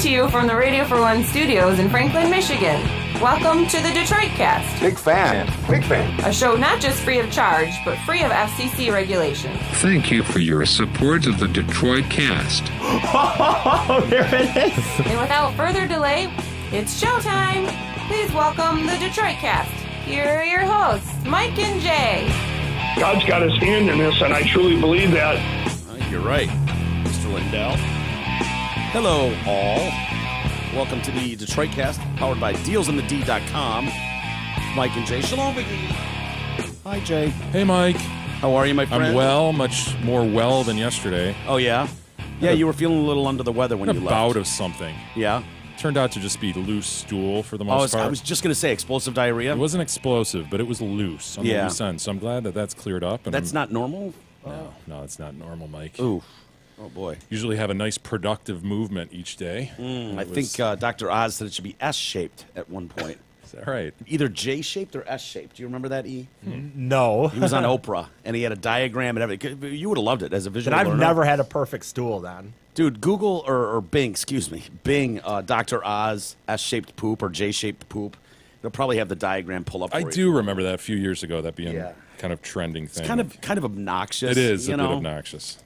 to you from the Radio for One studios in Franklin, Michigan. Welcome to the Detroit Cast. Big fan. Big fan. A show not just free of charge, but free of FCC regulation. Thank you for your support of the Detroit Cast. Oh, there it is. And without further delay, it's showtime. Please welcome the Detroit Cast. Here are your hosts, Mike and Jay. God's got his hand in this, and I truly believe that. You're right, Mr. Lindell. Hello, all. Welcome to the Detroit Cast, powered by DealsInTheD.com. Mike and Jay. Shalom, Biggie. Hi, Jay. Hey, Mike. How are you, my friend? I'm well, much more well than yesterday. Oh, yeah? Yeah, you were feeling a little under the weather when you left. A bout of something. Yeah? Turned out to just be loose stool for the most part. I was just going to say explosive diarrhea. It wasn't explosive, but it was loose on the loose end. So I'm glad that that's cleared up. And that's not normal? No, it's not normal, Mike. Ooh. Oh, boy. Usually have a nice productive movement each day. I think Dr. Oz said it should be S-shaped at one point. Is that right? Either J-shaped or S-shaped. Do you remember that, E? No. He was on Oprah, and he had a diagram and everything. You would have loved it as a visual learner. I've never had a perfect stool then. Dude, Google or Bing, Bing, Dr. Oz, S-shaped poop or J-shaped poop. They'll probably have the diagram pull up for I you. do remember that a few years ago, that being kind of trending thing. It's kind of obnoxious. It is a bit obnoxious.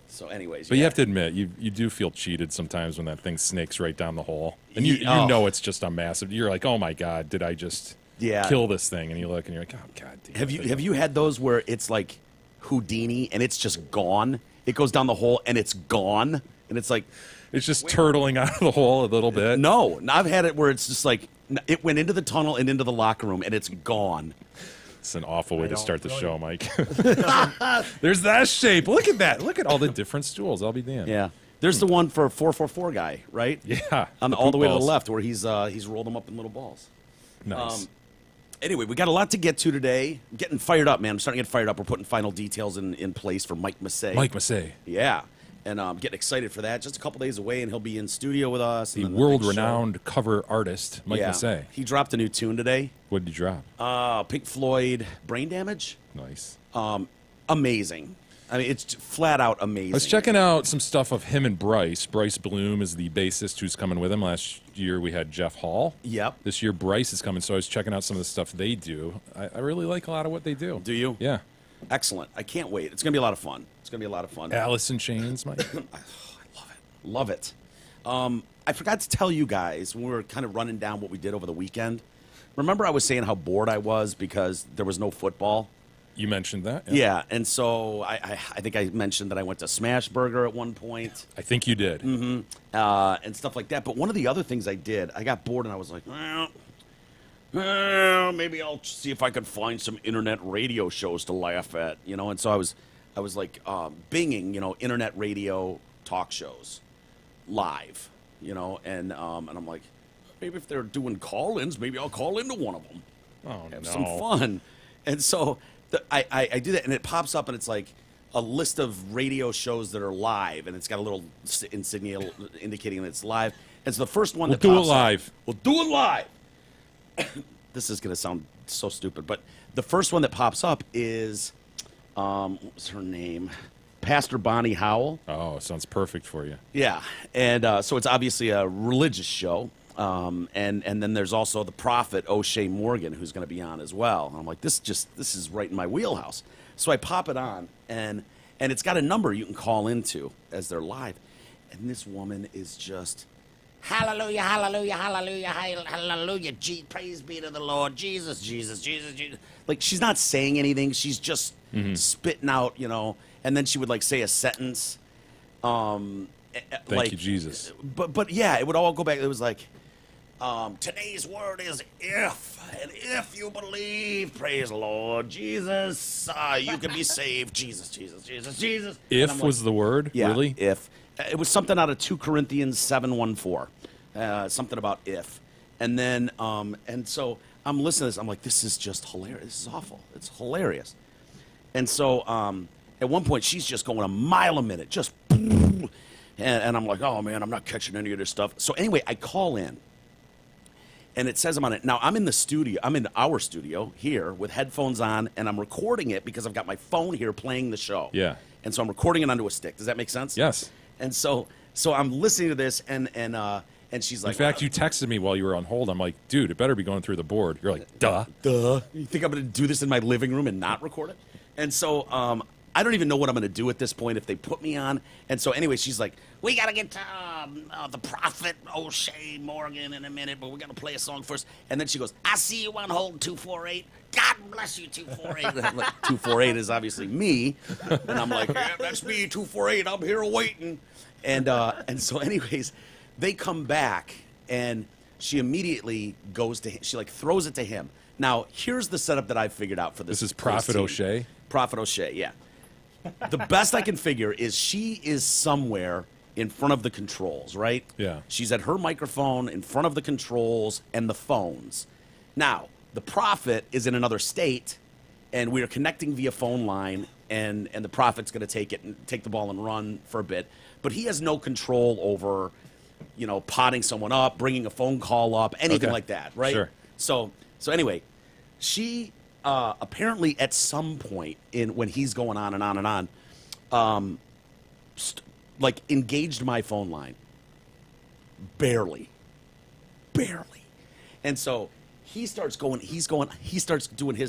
So anyways. But you have to admit, you do feel cheated sometimes when that thing snakes right down the hole. And you know it's just a massive, you're like, oh my God, did I just kill this thing? And you look and you're like, oh God damn. Have you had those where it's like Houdini and it's just gone? It goes down the hole and it's gone, and it's like it's just turtling out of the hole a little bit. No, I've had it where it's just like it went into the tunnel and into the locker room, and it's gone. It's an awful way to start the show, Mike. There's that shape. Look at that. Look at all the different stools. I'll be damned. Yeah. There's the one for 444 guy, right? Yeah. All the way to the left, where he's rolled them up in little balls. Nice. Anyway, we got a lot to get to today. I'm getting fired up, man. I'm starting to get fired up. We're putting final details in place for Mike Massey. Mike Massey. Yeah. And I'm getting excited for that. Just a couple days away, and he'll be in studio with us. The world-renowned cover artist, Mike Massey. He dropped a new tune today. What did he drop? Pink Floyd, Brain Damage. Nice. Amazing. I mean, it's flat out amazing. I was checking out some stuff of him and Bryce. Bryce Bloom is the bassist who's coming with him. Last year we had Jeff Hall. Yep. This year Bryce is coming, so I was checking out some of the stuff they do. I really like a lot of what they do. Do you? Yeah. Excellent. I can't wait. It's going to be a lot of fun. Alice in Chains, Mike. I love it. I forgot to tell you guys when we were kind of running down what we did over the weekend. Remember I was saying how bored I was because there was no football? You mentioned that. Yeah, and so I think I mentioned that I went to Smash Burger at one point. I think you did. Mm-hmm. And stuff like that. But one of the other things I did, I got bored and I was like, well, maybe I'll see if I could find some internet radio shows to laugh at, And so I was like binging, internet radio talk shows live, and I'm like, maybe if they're doing call-ins, maybe I'll call into one of them. Have some fun. And so I do that, and it pops up, and it's like a list of radio shows that are live, and it's got a little insignia indicating that it's live. And so the first one We'll do it live. This is going to sound so stupid, but the first one that pops up is, what was her name? Pastor Bonnie Howell. Oh, sounds perfect for you. Yeah, and so it's obviously a religious show, and then there's also the prophet O'Shea Morgan, who's going to be on as well. And I'm like, this is right in my wheelhouse. So I pop it on, and it's got a number you can call into as they're live, and this woman is just, hallelujah, hallelujah, hallelujah, hallelujah, praise be to the Lord, Jesus, Jesus, Jesus, Jesus. Like, she's not saying anything. She's just spitting out, and then she would, like, say a sentence. Thank you, Jesus. But yeah, it would all go back. It was like, today's word is if, and if you believe, praise the Lord, Jesus, you can be saved, Jesus, Jesus, Jesus, Jesus. If was the word? Yeah, really? If. It was something out of 2 Corinthians 7:14, something about if. And then, and so I'm listening to this. I'm like, this is just hilarious. This is awful. It's hilarious. And so at one point, she's just going a mile a minute, just, and I'm like, oh, man, I'm not catching any of this stuff. So anyway, I call in, and it says I'm on it. Now, I'm in the studio. I'm in our studio here with headphones on, and I'm recording it because I've got my phone here playing the show. Yeah. And so I'm recording it onto a stick. Does that make sense? Yes. And so So I'm listening to this, and she's like, in fact, you texted me while you were on hold. I'm like, dude, it better be going through the board. You're like, duh. You think I'm going to do this in my living room and not record it? And so I don't even know what I'm going to do at this point if they put me on. And so anyway, she's like, we got to get to the Prophet O'Shea Morgan in a minute, but we're going to play a song first. And then she goes, I see you on hold 248. God bless you, 248. And I'm like, 248 is obviously me. And I'm like, yeah, that's me, 248. I'm here waiting. And so anyways, they come back, and she immediately goes to him. She, like, throws it to him. Now, here's the setup that I've figured out for this. This is Prophet O'Shea? Prophet O'Shea, yeah. The best I can figure is she is somewhere in front of the controls, right? Yeah. She's at her microphone in front of the controls and the phones. Now, the Prophet is in another state, and we are connecting via phone line, and the Prophet's going to take the ball and run for a bit. But he has no control over, you know, potting someone up, bringing a phone call up, anything like that, right? Sure. So anyway, she apparently at some point when he's going on and on and on, like engaged my phone line. Barely. And so he starts doing his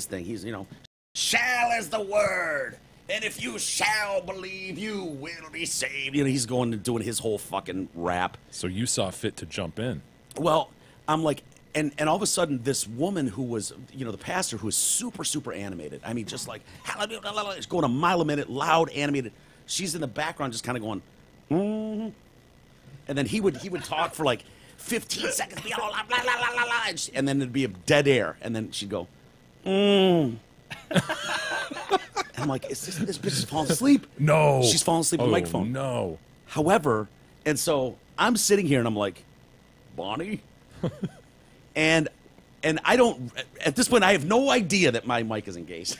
thing. He's, you know, shall is the word. And if you shall believe, you will be saved. You know, he's going and doing his whole fucking rap. So you saw fit to jump in. Well, I'm like, and all of a sudden, this woman who was, you know, the pastor, who was super, super animated. I mean, just like, it's going a mile a minute, loud, animated. She's in the background just kind of going, mm-hmm. And then he would talk for like 15 seconds, be all, blah, blah, blah, blah, blah, and then there'd be a dead air. And then she'd go, I'm like, is this bitch is falling asleep? No. She's falling asleep with the microphone. No. However, and so I'm sitting here and I'm like, Bonnie? and I don't, at this point, I have no idea that my mic is engaged.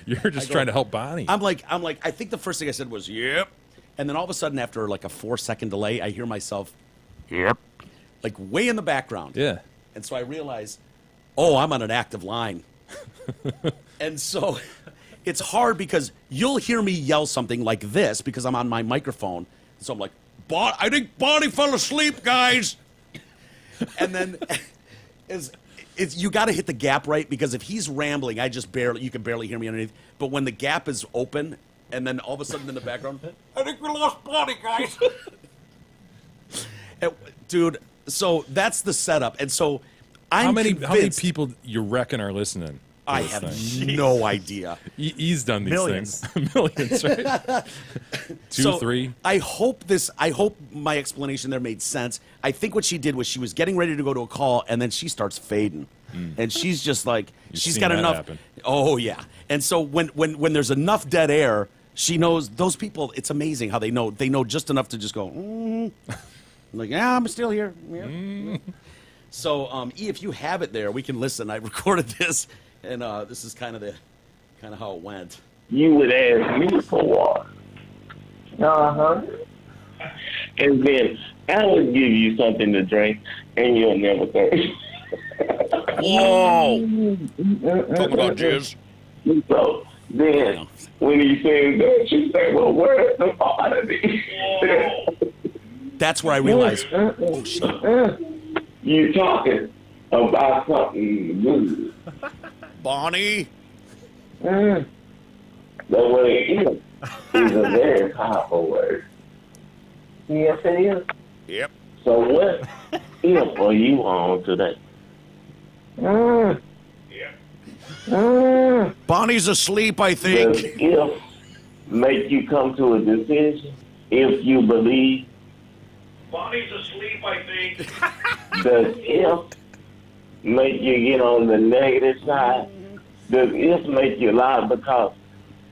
You're just trying to help Bonnie. I'm like, I think the first thing I said was, yep. And then all of a sudden, after like a 4-second delay, I hear myself, yep, like way in the background. Yeah. And so I realize, oh, I'm on an active line. And so it's hard because you'll hear me yell something like this because I'm on my microphone. So I'm like, I think Bonnie fell asleep, guys. And then you got to hit the gap right, because if he's rambling, you can barely hear me underneath. But when the gap is open, and then all of a sudden in the background, I think we lost Bonnie, guys. Dude, so that's the setup. And so how many people you reckon are listening? I have no idea. He's done these Millions. things. Millions, right? Two, 3. I hope my explanation there made sense. I think what she did was she was getting ready to go to a call, and then she starts fading. And she's just like, she's got enough. Happen. Oh, yeah. And so when there's enough dead air, she knows those people, it's amazing how they know just enough to just go, I'm like, yeah, I'm still here. Yeah. So, E, if you have it there, we can listen. I recorded this. And this is kind of how it went. You would ask me for water. And then I would give you something to drink, and you'll never thirst. Whoa! Talk about jizz. So then, when he says that, you say, well, where's the body? That's where I realized, oh, shit. You're talking about something good. Bonnie? The word is a very powerful word. Yes, it is. Yep. So what if are you on today? Yep. Bonnie's asleep, I think. Does if make you come to a decision if you believe? Bonnie's asleep, I think. Does if make you get on the negative side? Does if make you lie? Because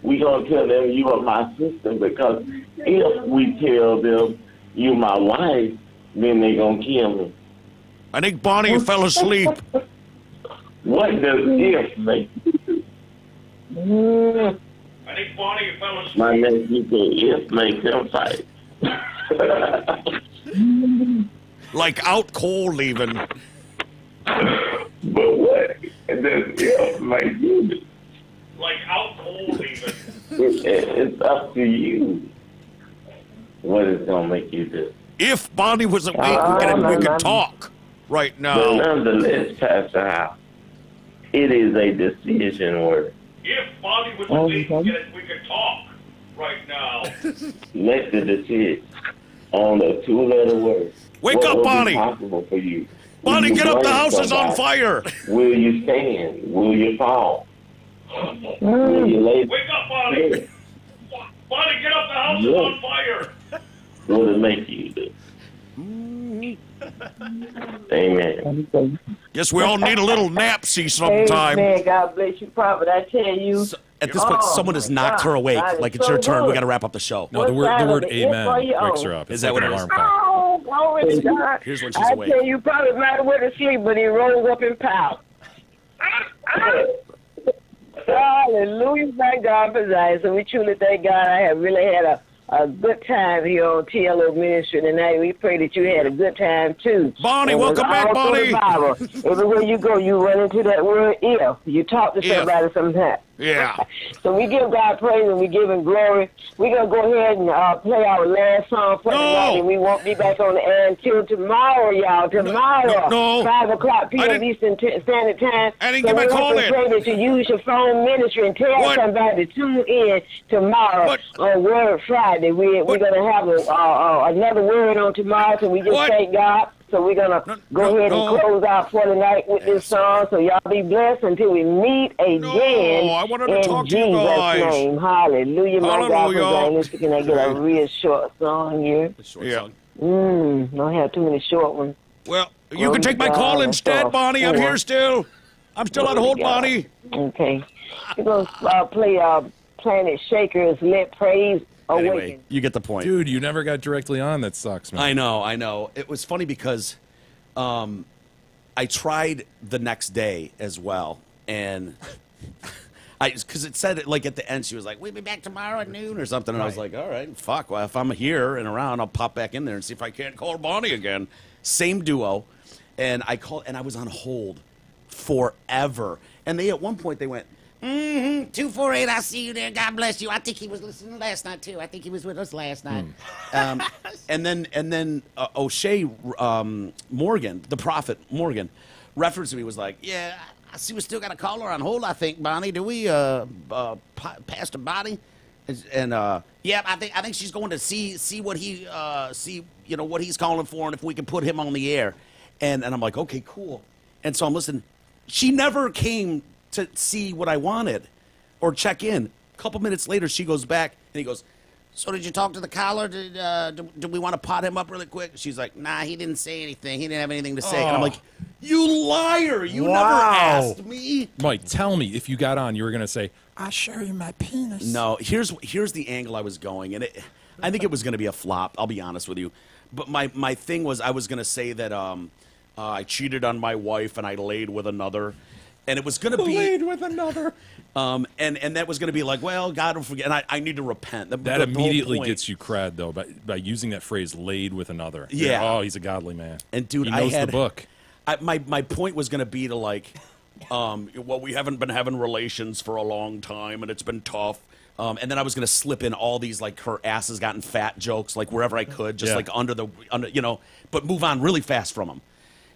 we gonna tell them you are my sister, because if we tell them you my wife, then they gonna kill me. I think Bonnie fell asleep. What does if make you? I think Bonnie fell asleep. My nephew said if makes them fight. Like out cold leaving. But what does if make you do? Like out cold even. It's up to you. What is going to make you do? If Bonnie was awake, we could talk right now. But nonetheless, Pastor Howe, it is a decision word. If Bonnie was awake, we could talk right now. Make the decision on a 2-letter word. Wake what up, will Bonnie. Be possible for you? Bonnie, get up! The house is on fire. Will you stand? Will you fall? Will you lay? Wake up, Bonnie! Bonnie, get up! The house is on fire. What will it make you do? Amen. Guess we all need a little napsy sometime. Amen. God bless you, Prophet. I tell you. So, at this point, someone has knocked her awake. Like, it's your turn. We got to wrap up the show. No, the word amen wakes her up. Is that what it is? Oh, glory to God. Here's when she's awake. I tell you, probably might have went to sleep, but he rose up in power. Hallelujah. Thank God for Zion. So we truly thank God. I have really had a good time here on TLO Ministry tonight. We pray that you had a good time too. Bonnie, welcome back, Bonnie. Everywhere you go, you run into that word if. You talk to somebody sometime. Yeah. So we give God praise and we give him glory. We're going to go ahead and play our last song for tonight, and we won't be back on the air until tomorrow, y'all. Tomorrow, 5 o'clock p.m. Eastern Standard Time. I didn't get my call in. Pray that you use your phone ministry and tell somebody to tune in tomorrow on Word Friday. We're going to have another word on tomorrow, so we just thank God. So we're going to go ahead and close out for tonight with this song. So y'all be blessed until we meet again. I wanted to talk to you guys. Jesus' name. Hallelujah. My God, can I get a real short song here? Don't have too many short ones. Well, you can take my call instead, Bonnie. I'm here still. I'm still on hold, Bonnie. Okay. We're going to play Planet Shakers, Let Praise Awaken. Anyway, you get the point. Dude, you never got directly on. That sucks, man. I know. It was funny because I tried the next day as well, and because it said, like, at the end, she was like, we'll be back tomorrow at noon or something, and I was like, all right, fuck, well, if I'm here and around, I'll pop back in there and see if I can't call Bonnie again. Same duo, and I called, and I was on hold forever, and at one point, they went, 248, I see you there. God bless you. I think he was listening last night too. I think he was with us last night. And then O'Shea Morgan, the prophet Morgan, referenced me, was like, "Yeah, I see we still got a caller on hold. I think, Bonnie. Do we Pastor Bonnie?" And I think she's going to see what he what he's calling for, and if we can put him on the air. And I'm like, okay, cool. And so I'm listening. She never came to see what I wanted or check in. A couple minutes later, she goes back, and he goes, so did you talk to the caller? Did we want to pot him up really quick? She's like, nah, he didn't say anything. He didn't have anything to say. And I'm like, you liar. You never asked me. Mike, tell me, if you got on, you were going to say, I'll show you my penis. No, here's the angle I was going, and I think it was going to be a flop, I'll be honest with you. But my thing was, I was going to say that I cheated on my wife and I laid with another. And it was going to be laid with another, and that was going to be like, well, God will forget, and I need to repent. That immediately gets you cred, though, by using that phrase "laid with another." Yeah. Oh, he's a godly man. And dude, he knows the book. My point was going to be to like, well, we haven't been having relations for a long time, and it's been tough. And then I was going to slip in all these like her ass has gotten fat jokes, like wherever I could, just like under, but move on really fast from them.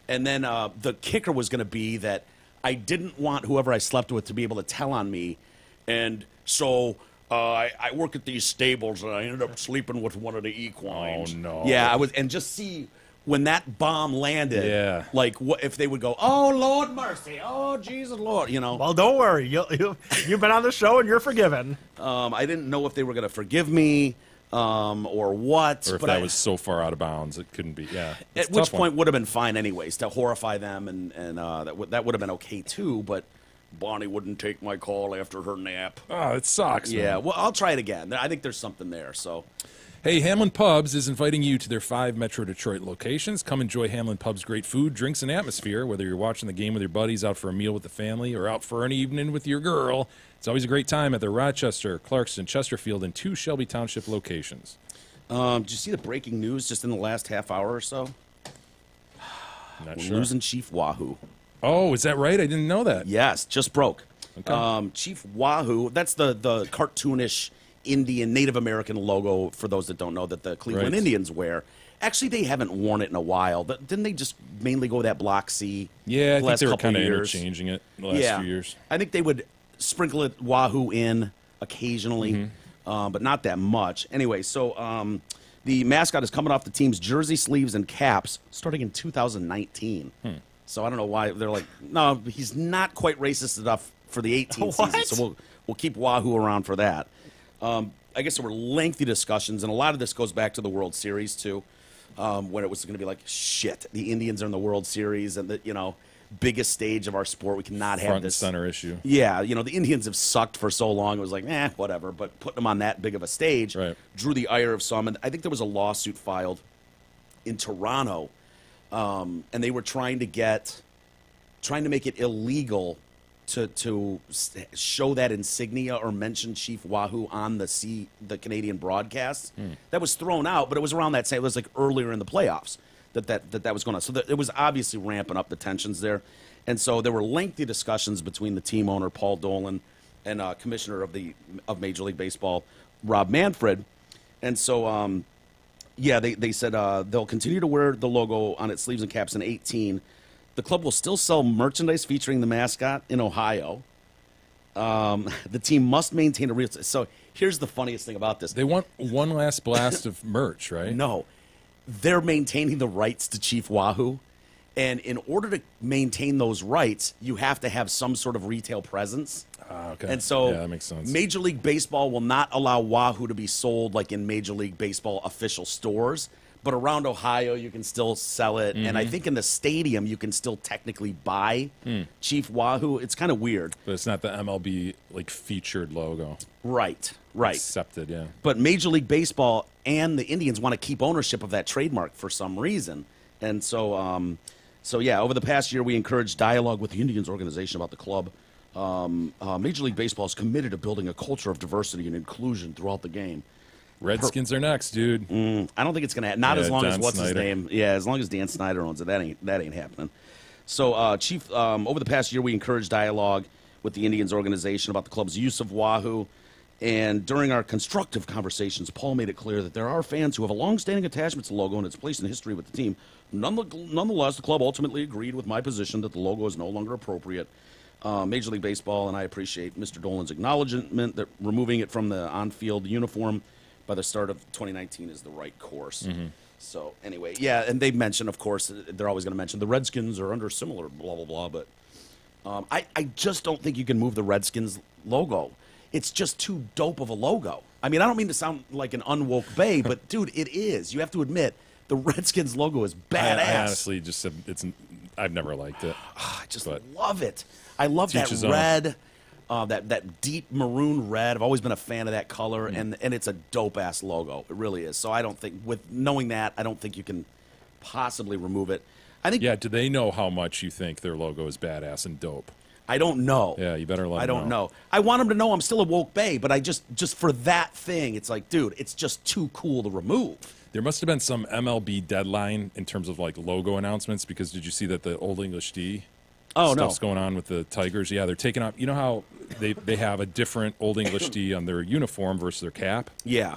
And then the kicker was going to be that I didn't want whoever I slept with to be able to tell on me. And so I work at these stables, and I ended up sleeping with one of the equines. Oh, no. Yeah, and just see when that bomb landed, like what if they would go, oh, Lord mercy, oh, Jesus, Lord, Well, don't worry. You've been on the show, and you're forgiven. I didn't know if they were going to forgive me. Or what? Or if that was so far out of bounds, it couldn't be. Yeah. At which point would have been fine anyways to horrify them, and that would have been okay too. But Bonnie wouldn't take my call after her nap. Oh, it sucks. Yeah. Man. Well, I'll try it again. I think there's something there. So. Hey, Hamlin Pubs is inviting you to their 5 Metro Detroit locations. Come enjoy Hamlin Pub's great food, drinks, and atmosphere. Whether you're watching the game with your buddies, out for a meal with the family, or out for an evening with your girl, it's always a great time at their Rochester, Clarkston, Chesterfield, and 2 Shelby Township locations. Did you see the breaking news just in the last half hour or so? Not We're sure. losing Chief Wahoo. Oh, is that right? I didn't know that. Yes, just broke. Okay. Chief Wahoo, that's the cartoonish Indian, Native American logo, for those that don't know, that the Cleveland Indians wear. Actually, they haven't worn it in a while. Didn't they just mainly go that Block C? Yeah, I think they were kind of years? interchanging it the last few years. I think they would sprinkle it Wahoo in occasionally, but not that much. Anyway, so the mascot is coming off the team's jersey sleeves and caps starting in 2019. So I don't know why they're like, no, he's not quite racist enough for the 18 season. So we'll keep Wahoo around for that. I guess there were lengthy discussions, and a lot of this goes back to the World Series too. When it was going to be like, shit, the Indians are in the World Series and the, biggest stage of our sport. We cannot have this. Front and center issue. Yeah, the Indians have sucked for so long. It was like, whatever. But putting them on that big of a stage drew the ire of some. And I think there was a lawsuit filed in Toronto, and they were trying to make it illegal to show that insignia or mention Chief Wahoo on the Canadian broadcasts. That was thrown out, but it was around that same. It was like earlier in the playoffs that was going on. So it was obviously ramping up the tensions there, and so there were lengthy discussions between the team owner Paul Dolan and commissioner of Major League Baseball Rob Manfred, and so they said they'll continue to wear the logo on its sleeves and caps in 2018. The club will still sell merchandise featuring the mascot in Ohio. The team must maintain a real... So here's the funniest thing about this. They want one last blast of merch, right? No. They're maintaining the rights to Chief Wahoo. And in order to maintain those rights, you have to have some sort of retail presence. Okay. And so that makes sense. Major League Baseball will not allow Wahoo to be sold like in Major League Baseball official stores. But around Ohio, you can still sell it. And I think in the stadium, you can still technically buy Chief Wahoo. It's kind of weird. But it's not the MLB, featured logo. Right. Accepted, yeah. But Major League Baseball and the Indians want to keep ownership of that trademark for some reason. And so, over the past year, we encouraged dialogue with the Indians organization about the club. Major League Baseball is committed to building a culture of diversity and inclusion throughout the game. Redskins are next, dude. I don't think it's gonna happen. Not as long as what's his name. Yeah, as long as Dan Snyder owns it, that ain't happening. So, Chief, over the past year, we encouraged dialogue with the Indians organization about the club's use of Wahoo, and during our constructive conversations, Paul made it clear that there are fans who have a long-standing attachment to the logo and its place in history with the team. Nonetheless, the club ultimately agreed with my position that the logo is no longer appropriate. Major League Baseball, and I appreciate Mr. Dolan's acknowledgement that removing it from the on-field uniform by the start of 2019 is the right course. So anyway, and they mentioned, of course, they're always going to mention the Redskins are under similar blah, blah, blah, but I just don't think you can move the Redskins logo. It's just too dope of a logo. I mean, I don't mean to sound like an unwoke bae, but dude, it is. You have to admit, the Redskins logo is badass. I honestly just said I've never liked it. I just love it. I love that red. That deep maroon red. I've always been a fan of that color, and it's a dope-ass logo. It really is. So I don't think, with knowing that, I don't think you can possibly remove it. I think. Yeah, do they know how much you think their logo is badass and dope? I don't know. Yeah, you better let them know. I don't know. I want them to know I'm still a woke bae, but I just for that thing, it's like, dude, it's just too cool to remove. There must have been some MLB deadline in terms of logo announcements, because did you see that the Old English D stuff's going on with the Tigers? Yeah, they're taking off. You know how they have a different Old English D on their uniform versus their cap? Yeah.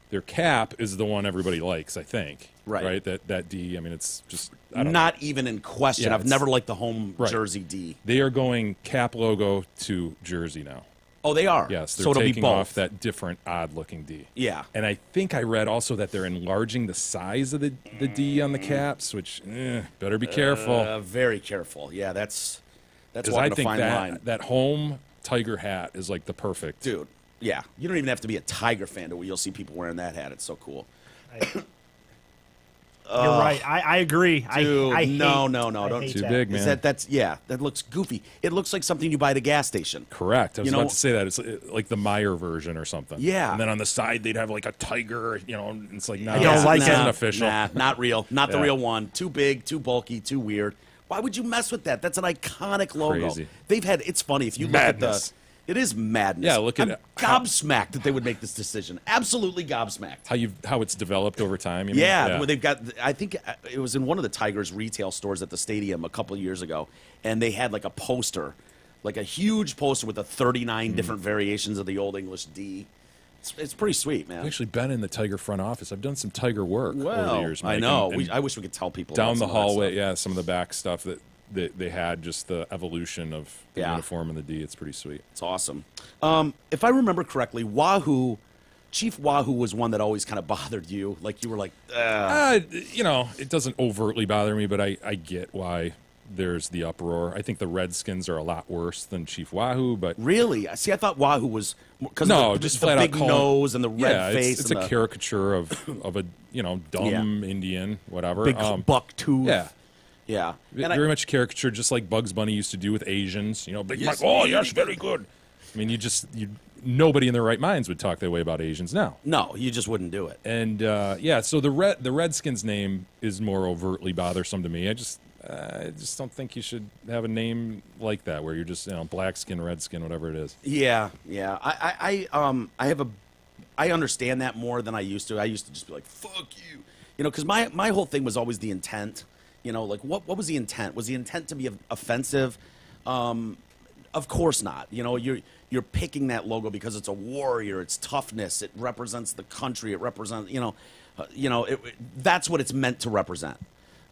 Their cap is the one everybody likes, I think. Right. That D, I mean, it's just... Not even in question. Yeah, I've never liked the home jersey D. They are going cap logo to jersey now. Oh, they are? Yes, they're so it'll taking be both. off that different, odd-looking D. Yeah. And I think I read also that they're enlarging the size of the D on the caps, which, better be careful. Very careful. Yeah, that's walking I a think fine line. That home Tiger hat is the perfect. Dude, yeah. You don't even have to be a Tiger fan to you'll see people wearing that hat. It's so cool. You're right. I agree. Dude, I no, don't. Too big, man. That looks goofy. It looks like something you buy at a gas station. Correct. I was about to say that. It's like the Meyer version or something. Yeah. And then on the side they'd have a tiger. It's like, no, I don't like this it. isn't official. Nah, not real. Not the real one. Too big, too bulky, too weird. Why would you mess with that? That's an iconic logo. Crazy. They've had. It's funny if you Madness. look at it is madness. Yeah, look at I'm it. gobsmacked that they would make this decision. Absolutely gobsmacked. How it's developed over time. You mean? Yeah, well, they've got. I think it was in one of the Tigers retail stores at the stadium a couple of years ago, and they had a poster, a huge poster with 39 different variations of the Old English D. It's pretty sweet, man. I've actually been in the Tiger front office. I've done some Tiger work over the years. I Mike, know. and I wish we could tell people down about the some of that hallway. stuff. Yeah, some of the back stuff that they had, just the evolution of the Yeah. uniform and the D. It's pretty sweet. It's awesome. If I remember correctly, Wahoo, Chief Wahoo was one that always kind of bothered you. Like you were like, You know, it doesn't overtly bother me, but I get why there's the uproar. I think the Redskins are a lot worse than Chief Wahoo, but really? See, I thought Wahoo was because just the flat out big nose and the red face. It's and a the caricature of a dumb Indian, whatever. big buck tooth. Yeah. Yeah. Very much caricature, just like Bugs Bunny used to do with Asians. You know, big Yes, Mike, oh yes, very good. I mean, nobody in their right minds would talk that way about Asians now. No, you just wouldn't do it. And so the Redskins name is more overtly bothersome to me. I just don't think you should have a name like that where you're just black skin, red skin, whatever it is. Yeah. I understand that more than I used to. I used to just be like, fuck you. Because my whole thing was always the intent. Like what was the intent? Was the intent to be offensive? Of course not. You're picking that logo because it's a warrior. It's toughness. It represents the country. It represents that's what it's meant to represent.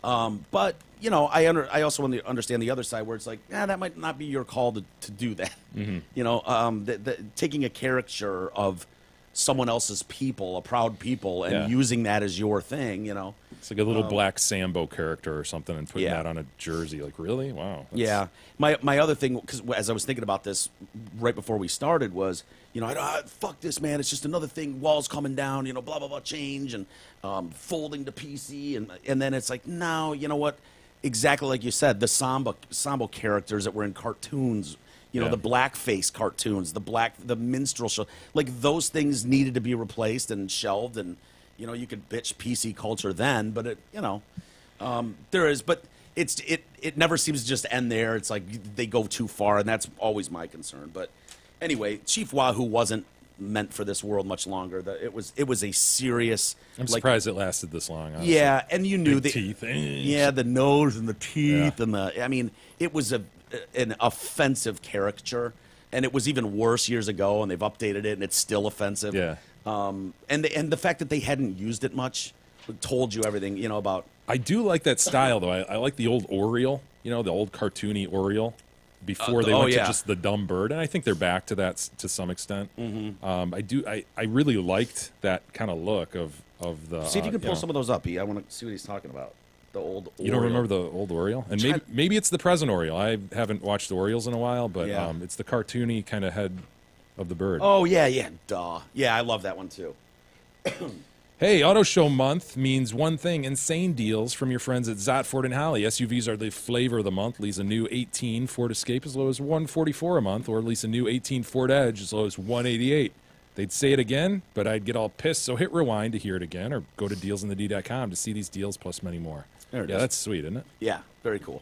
But I also understand the other side where it's like, that might not be your call to do that. Mm-hmm. Taking a caricature of someone else's people, a proud people, and using that as your thing. It's like a little black Sambo character or something, and putting that on a jersey. Like, really? Wow. Yeah. My other thing, because as I was thinking about this right before we started, was fuck this, man. It's just another thing. Walls coming down. Blah blah blah. Change and folding to PC, and then it's like, no, you know what? Exactly like you said, the Sambo characters that were in cartoons. The blackface cartoons, the minstrel show, like those things needed to be replaced and shelved, and you could bitch PC culture then, but there is, but it never seems to just end there. It's like they go too far, and that's always my concern. But anyway, Chief Wahoo wasn't meant for this world much longer. It was a serious. I'm surprised it lasted this long. Honestly. Yeah, and you knew the teeth. Yeah, the nose and the teeth and the. I mean, it was an offensive caricature, and it was even worse years ago, and they've updated it, and it's still offensive. Yeah. And the fact that they hadn't used it much told you everything about. I do like that style though. I like the old Oriole, the old cartoony Oriole before they went to just the dumb bird, and I think they're back to that to some extent. Mm-hmm. I really liked that kind of look of the. See if you can pull some of those up. I want to see what he's talking about. The old Oriole. You don't remember the old Oriole? And maybe it's the present Oriole. I haven't watched the Orioles in a while, but it's the cartoony kind of head of the bird. Oh, yeah, duh. Yeah, I love that one, too. Hey, Auto Show Month means one thing, insane deals from your friends at Zott Ford and Holly. SUVs are the flavor of the month. Lease a new 18 Ford Escape as low as $144 a month, or lease a new 18 Ford Edge as low as $188. They'd say it again, but I'd get all pissed, so hit rewind to hear it again, or go to dealsinthed.com to see these deals plus many more. There it is. That's sweet, isn't it? Yeah, very cool.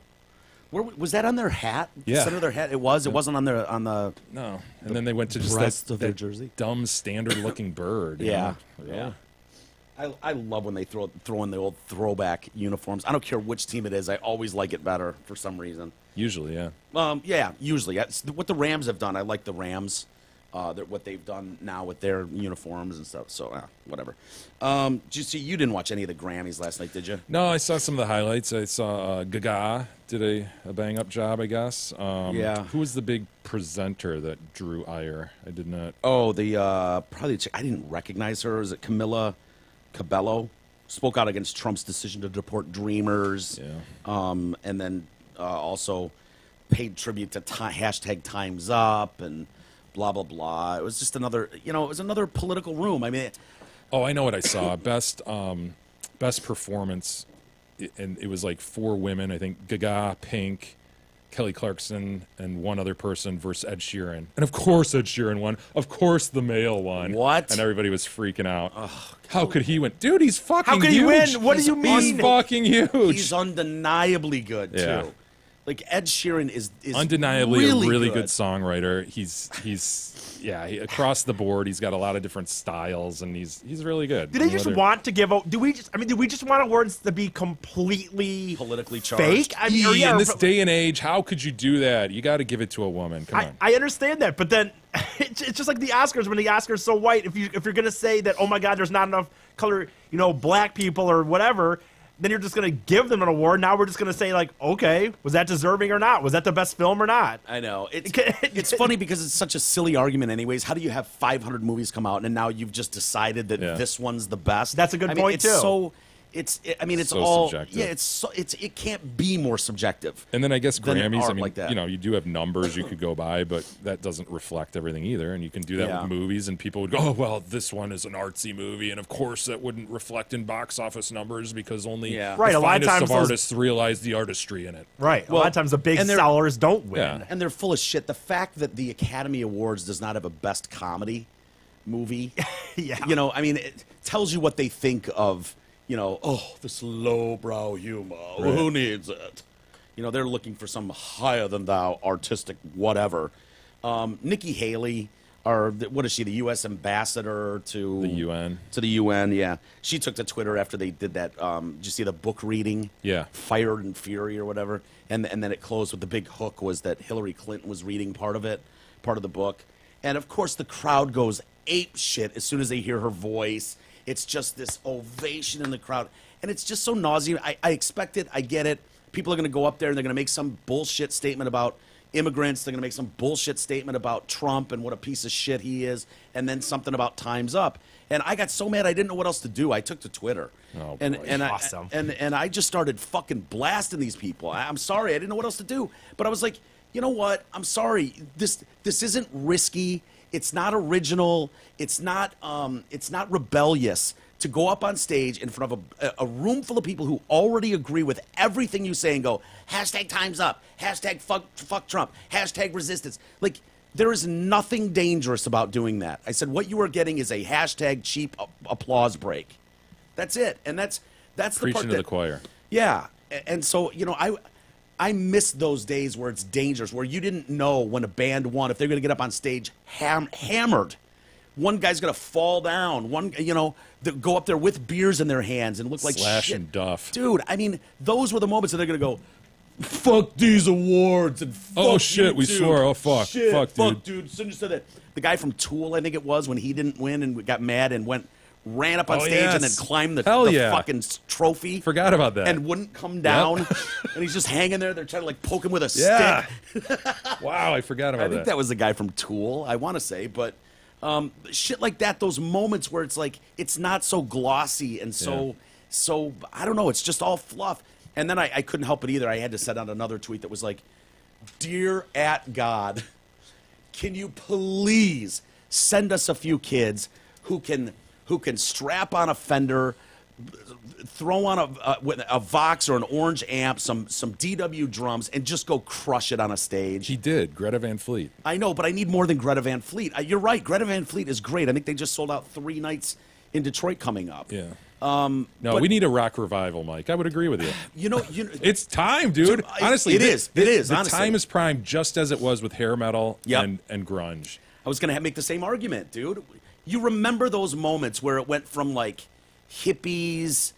Was that on their hat? Yeah. The center of their hat? It was? It wasn't on the... No. And then they went to just breast of their that jersey? dumb, standard-looking bird. Yeah. Really? Yeah. I love when they throw in the old throwback uniforms. I don't care which team it is. I always like it better for some reason. Usually, yeah. Yeah, usually. What the Rams have done, I like the Rams. What they've done now with their uniforms and stuff. So, whatever. You didn't watch any of the Grammys last night, did you? No, I saw some of the highlights. I saw Gaga did a bang-up job, I guess. Yeah. Who was the big presenter that drew ire? I did not. Oh, probably, I didn't recognize her. Is it Camila Cabello? Spoke out against Trump's decision to deport Dreamers. Yeah. And then also paid tribute to hashtag Time's Up and blah, blah, blah. It was just another, it was another political room. I mean... Oh, I know what I saw. Best performance, and it was like 4 women. I think Gaga, Pink, Kelly Clarkson, and one other person versus Ed Sheeran. And of course Ed Sheeran won. Of course the male won. What? And everybody was freaking out. How could he win? Dude, he's fucking huge. How could he win? What do you mean? He's fucking huge. He's undeniably good, too. Like Ed Sheeran is undeniably really a really good good songwriter. He's across the board. He's got a lot of different styles, and he's really good. Do they just want to give out? Do we just want awards to be completely politically charged? Fake? I mean, in this day and age, how could you do that? You got to give it to a woman. Come on. I understand that, but then it's just like the Oscars. When the Oscars so white, if you're gonna say that, oh my God, there's not enough color, black people or whatever, then you're just going to give them an award. Now we're just going to say, like, okay, was that deserving or not? Was that the best film or not? I know. It's funny because it's such a silly argument anyways. How do you have 500 movies come out and now you've just decided that this one's the best? That's a good point, too. It's so all subjective. Yeah. It can't be more subjective. And then I guess Grammys. I mean, like that. You do have numbers you could go by, but that doesn't reflect everything either. And you can do that with movies, and people would go, "Oh, well, this one is an artsy movie, and of course that wouldn't reflect in box office numbers because only the finest of artists realize the artistry in it." Right. Well, a lot of times the big sellers don't win, and they're full of shit. The fact that the Academy Awards does not have a best comedy movie, I mean, it tells you what they think of. This lowbrow humor. Right. Who needs it? They're looking for some higher than thou artistic whatever. Nikki Haley, what is she? The U.S. ambassador to the UN. To the UN, yeah. She took to Twitter after they did that. Did you see the book reading? Yeah. Fire and Fury or whatever. And then it closed with the big hook was that Hillary Clinton was reading part of the book. And of course the crowd goes ape shit as soon as they hear her voice. It's just this ovation in the crowd. And it's just so nauseating. I expect it. I get it. People are going to go up there and they're going to make some bullshit statement about immigrants. They're going to make some bullshit statement about Trump and what a piece of shit he is. And then something about Time's Up. And I got so mad I didn't know what else to do. I took to Twitter. Oh, boy. And awesome. And I just started fucking blasting these people. I'm sorry. I didn't know what else to do. But I was like, you know what? I'm sorry. This isn't risky. It's not original. It's not rebellious to go up on stage in front of a room full of people who already agree with everything you say and go, hashtag Time's Up, hashtag fuck Trump, hashtag resistance. Like, there is nothing dangerous about doing that. I said, what you are getting is a hashtag cheap applause break. That's it. And that's the part preaching to the choir. Yeah. And so, I miss those days where it's dangerous, where you didn't know when a band won if they're going to get up on stage hammered. One guy's going to fall down. One, go up there with beers in their hands and look like Slash shit. and Duff. Dude, I mean, those were the moments that they're going to go, fuck these awards and fuck oh shit, we dude. swore. Oh fuck, shit, fuck, dude. Shouldn't have said that. The guy from Tool, I think it was, when he didn't win and got mad and ran up on stage and then climbed the fucking trophy. Forgot about that. And wouldn't come down. And he's just hanging there. They're trying to poke him with a stick. Wow, I forgot about that. I think that was the guy from Tool, I want to say. But shit like that, those moments where it's like, it's not so glossy and so I don't know, it's just all fluff. And then I couldn't help it either. I had to send out another tweet that was like, "Dear at God, can you please send us a few kids who can strap on a Fender, throw on a Vox or an orange amp, some DW drums, and just go crush it on a stage." He did. Greta Van Fleet. I know, but I need more than Greta Van Fleet. You're right. Greta Van Fleet is great. I think they just sold out 3 nights in Detroit coming up. Yeah. No, we need a rock revival, Mike. I would agree with you. It's time, dude. Honestly, it is. The honestly. Time is prime, just as it was with hair metal and grunge. I was going to make the same argument, dude. You remember those moments where it went from like hippies,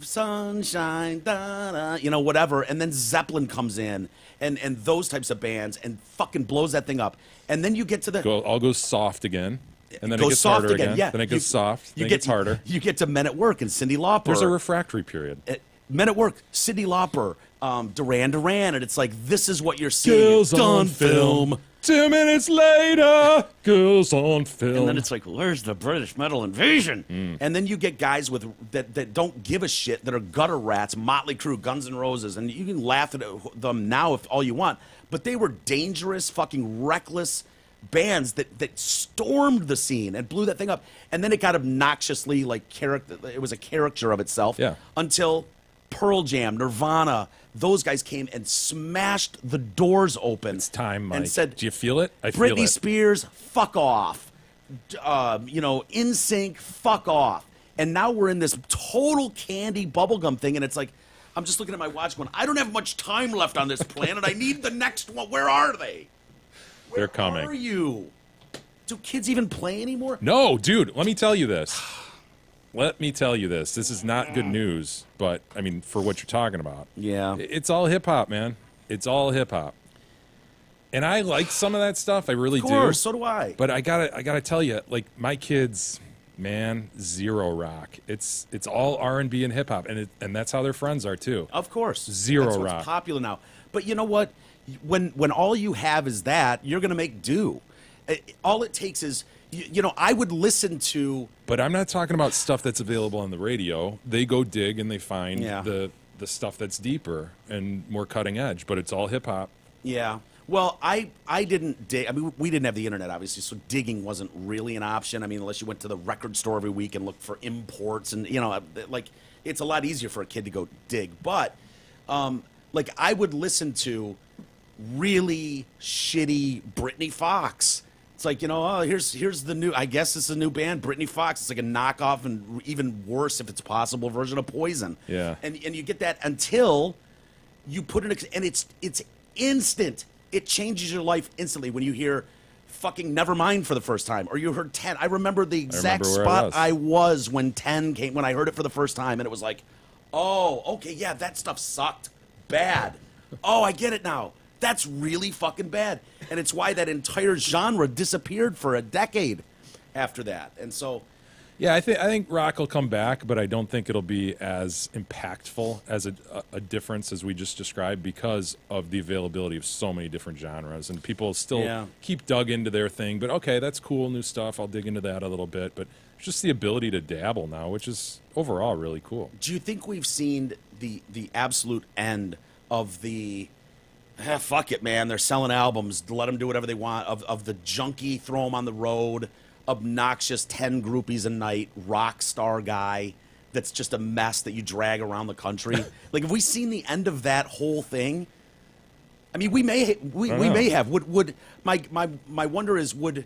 sunshine, whatever, and then Zeppelin comes in and those types of bands and fucking blows that thing up, and then you get to the all goes soft again. And then it gets harder again. Yeah. Then it gets soft. Then it gets harder. You get to Men at Work and Cyndi Lauper. There's a refractory period. Men at Work, Cyndi Lauper, Duran Duran, and it's like, this is what you're seeing. Girls on film. 2 minutes later, girls on film. And then it's like, where's the British metal invasion? And then you get guys that don't give a shit, that are gutter rats, Motley Crue, Guns N' Roses, and you can laugh at them now if all you want, but they were dangerous, fucking reckless bands that stormed the scene and blew that thing up. And then it got obnoxiously it was a caricature of itself. Yeah. Until Pearl Jam, Nirvana, those guys came and smashed the doors open. It's time, Mike. And said, do you feel it? I feel it. Britney Spears, fuck off. NSYNC, fuck off. And now we're in this total candy bubblegum thing, and it's like, I'm just looking at my watch going, I don't have much time left on this planet. I need the next one. Where are they? They're coming. Where are you? Do kids even play anymore? No, dude, let me tell you this. Let me tell you this. This is not good news, but, I mean, for what you're talking about. Yeah. It's all hip-hop, man. It's all hip-hop. And I like some of that stuff. I really do. Of course, so do I. But I gotta tell you, like, my kids, man, zero rock. It's all R&B and hip-hop, and that's how their friends are, too. Of course. Zero that's rock. What's popular now. But you know what? When all you have is that, you're going to make do. All it takes is, you know, I would listen to... But I'm not talking about stuff that's available on the radio. They go dig and they find Yeah. the stuff that's deeper and more cutting edge, but it's all hip-hop. Yeah. Well, I didn't dig. I mean, we didn't have the internet, obviously, so digging wasn't really an option. I mean, unless you went to the record store every week and looked for imports, and you know, like it's a lot easier for a kid to go dig. But like, I would listen to really shitty Britney Fox. It's like, you know, oh, here's the new. I guess it's a new band, Britney Fox. It's like a knockoff, and even worse, if it's possible, version of Poison. Yeah. And you get that until you put it, and it's instant. It changes your life instantly when you hear fucking Nevermind for the first time, or you heard 10. I remember the exact spot I was when 10 came, when I heard it for the first time, and it was like, oh, okay, yeah, that stuff sucked bad. Oh, I get it now. That's really fucking bad. And it's why that entire genre disappeared for a decade after that. And so... Yeah, I think rock will come back, but I don't think it'll be as impactful as a difference as we just described because of the availability of so many different genres. And people still keep dug into their thing. But, okay, that's cool, new stuff. I'll dig into that a little bit. But it's just the ability to dabble now, which is overall really cool. Do you think we've seen the absolute end of the... fuck it, man. They're selling albums. Let them do whatever they want. Of the junkie, throw them on the road, obnoxious 10 groupies a night, rock star guy that's just a mess that you drag around the country. Like, have we seen the end of that whole thing? I mean, we may have. Would my wonder is would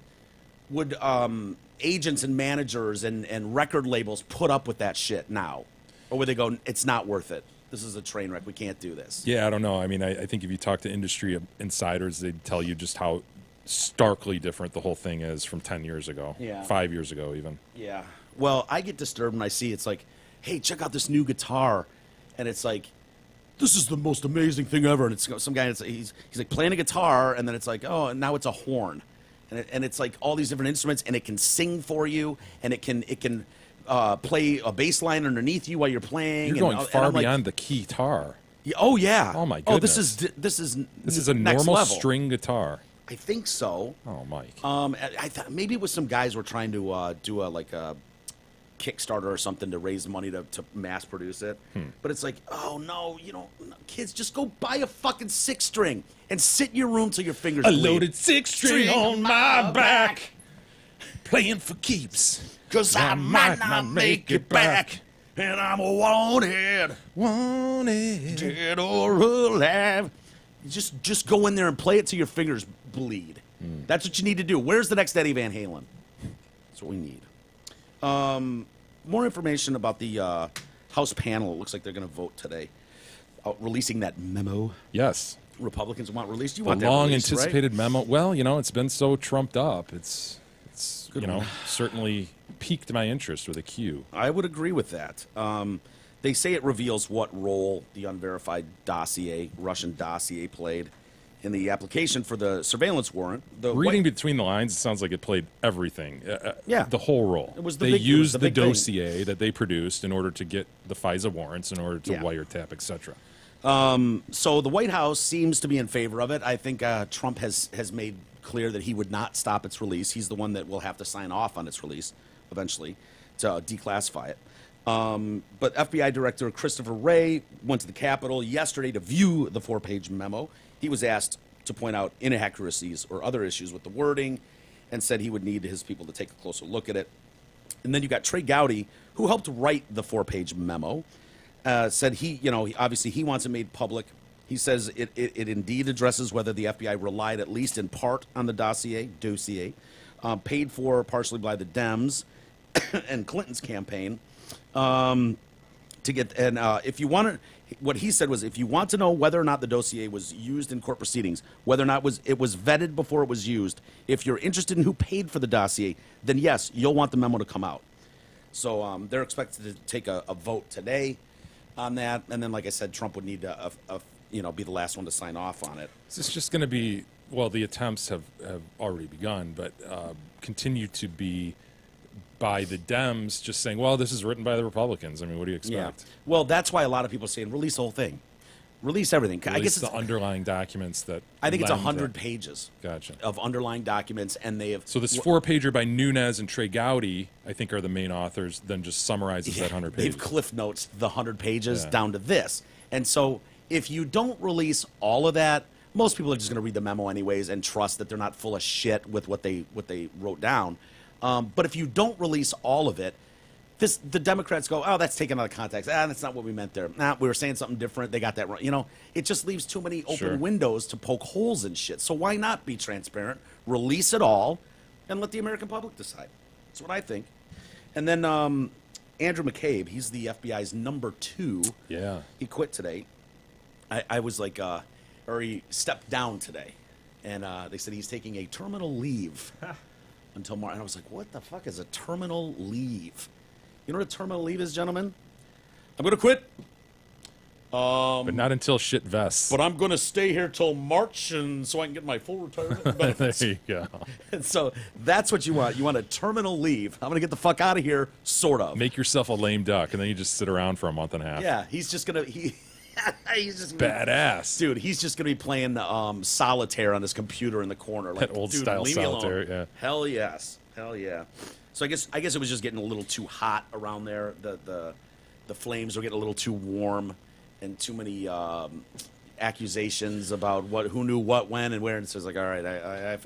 agents and managers and record labels put up with that shit now, or would they go, it's not worth it? This is a train wreck. We can't do this. Yeah, I don't know. I mean, I think if you talk to industry insiders, they'd tell you just how starkly different the whole thing is from 10 years ago, 5 years ago even. Yeah. Well, I get disturbed when I see it's like, hey, check out this new guitar. And it's like, this is the most amazing thing ever. And it's some guy, he's like playing a guitar, and then it's like, oh, and now it's a horn. And it's like all these different instruments, and it can sing for you, and it can play a bass line underneath you while you're playing. You're going far beyond the guitar. Oh, yeah. Oh, my goodness. Oh, this is a next normal level. string guitar. I think so. Oh, Mike. I thought maybe it was some guys were trying to do a Kickstarter or something to raise money to mass produce it. But it's like, oh no, kids, just go buy a fucking 6-string and sit in your room till your fingers bleed. A loaded 6-string on my back, playing for keeps. 'Cause I might not make it back, and I'm wanted, dead or alive. Just go in there and play it till your fingers bleed. That's what you need to do. Where's the next Eddie Van Halen? That's what we need. More information about the House panel. It looks like they're going to vote today, releasing that memo. Yes. Republicans want released. You A want that long released, anticipated right? memo. Well, it's been so trumped up. It's certainly piqued my interest with a Q. I would agree with that. They say it reveals what role the unverified Russian dossier played in the application for the surveillance warrant. Reading between the lines, it sounds like it played everything. The whole role. They used the dossier that they produced in order to get the FISA warrants, in order to wiretap, etc. So the White House seems to be in favor of it. I think Trump has made clear that he would not stop its release. He's the one that will have to sign off on its release eventually to declassify it. But FBI Director Christopher Wray went to the Capitol yesterday to view the 4-page memo. He was asked to point out inaccuracies or other issues with the wording, and said he would need his people to take a closer look at it. And then you got Trey Gowdy, who helped write the 4-page memo, said obviously he wants it made public. He says it indeed addresses whether the FBI relied at least in part on the dossier, paid for partially by the Dems and Clinton's campaign, to to get, and if you want to, what he said was, if you want to know whether or not the dossier was used in court proceedings, whether or not it was vetted before it was used, if you're interested in who paid for the dossier, then yes, you'll want the memo to come out. So they're expected to take a vote today on that, and then, like I said, Trump would need to, be the last one to sign off on it. Is this just going to be? Well, the attempts have already begun, but continue to be by the Dems just saying, well, this is written by the Republicans. I mean, what do you expect? Yeah. Well, that's why a lot of people are saying release the whole thing. Release everything. Release I guess the underlying documents that I think it's lend 100 to- pages Gotcha. of underlying documents, and they have. So this 4-pager by Nunes and Trey Gowdy, I think, are the main authors, then just summarizes that 100 pages. They've cliff notes the 100 pages Yeah. down to this. And so if you don't release all of that, most people are just going to read the memo anyways and trust that they're not full of shit with what they wrote down. But if you don't release all of it, the Democrats go, oh, that's taken out of context. That's not what we meant there. Nah, we were saying something different. They got that wrong. You know, it just leaves too many open Sure. windows to poke holes in shit. So why not be transparent, release it all, and let the American public decide? That's what I think. And then Andrew McCabe, he's the FBI's number 2. Yeah. He quit today. I was like, or he stepped down today. And they said he's taking a terminal leave until March. And I was like, what the fuck is a terminal leave? You know what a terminal leave is, gentlemen? I'm going to quit. But not until shit vests. But I'm going to stay here till March, and so I can get my full retirement benefits. There you go. And so that's what you want. You want a terminal leave. I'm going to get the fuck out of here, sort of. Make yourself a lame duck, and then you just sit around for a month and a half. Yeah, he's just going to... he's just Badass. Dude, he's just going to be playing solitaire on his computer in the corner. Like, That old dude, style leave me alone. solitaire, yeah. Hell yes. Hell yeah. So I guess it was just getting a little too hot around there. The flames were getting a little too warm, and too many accusations about who knew what, when, and where. And so it's like, all right,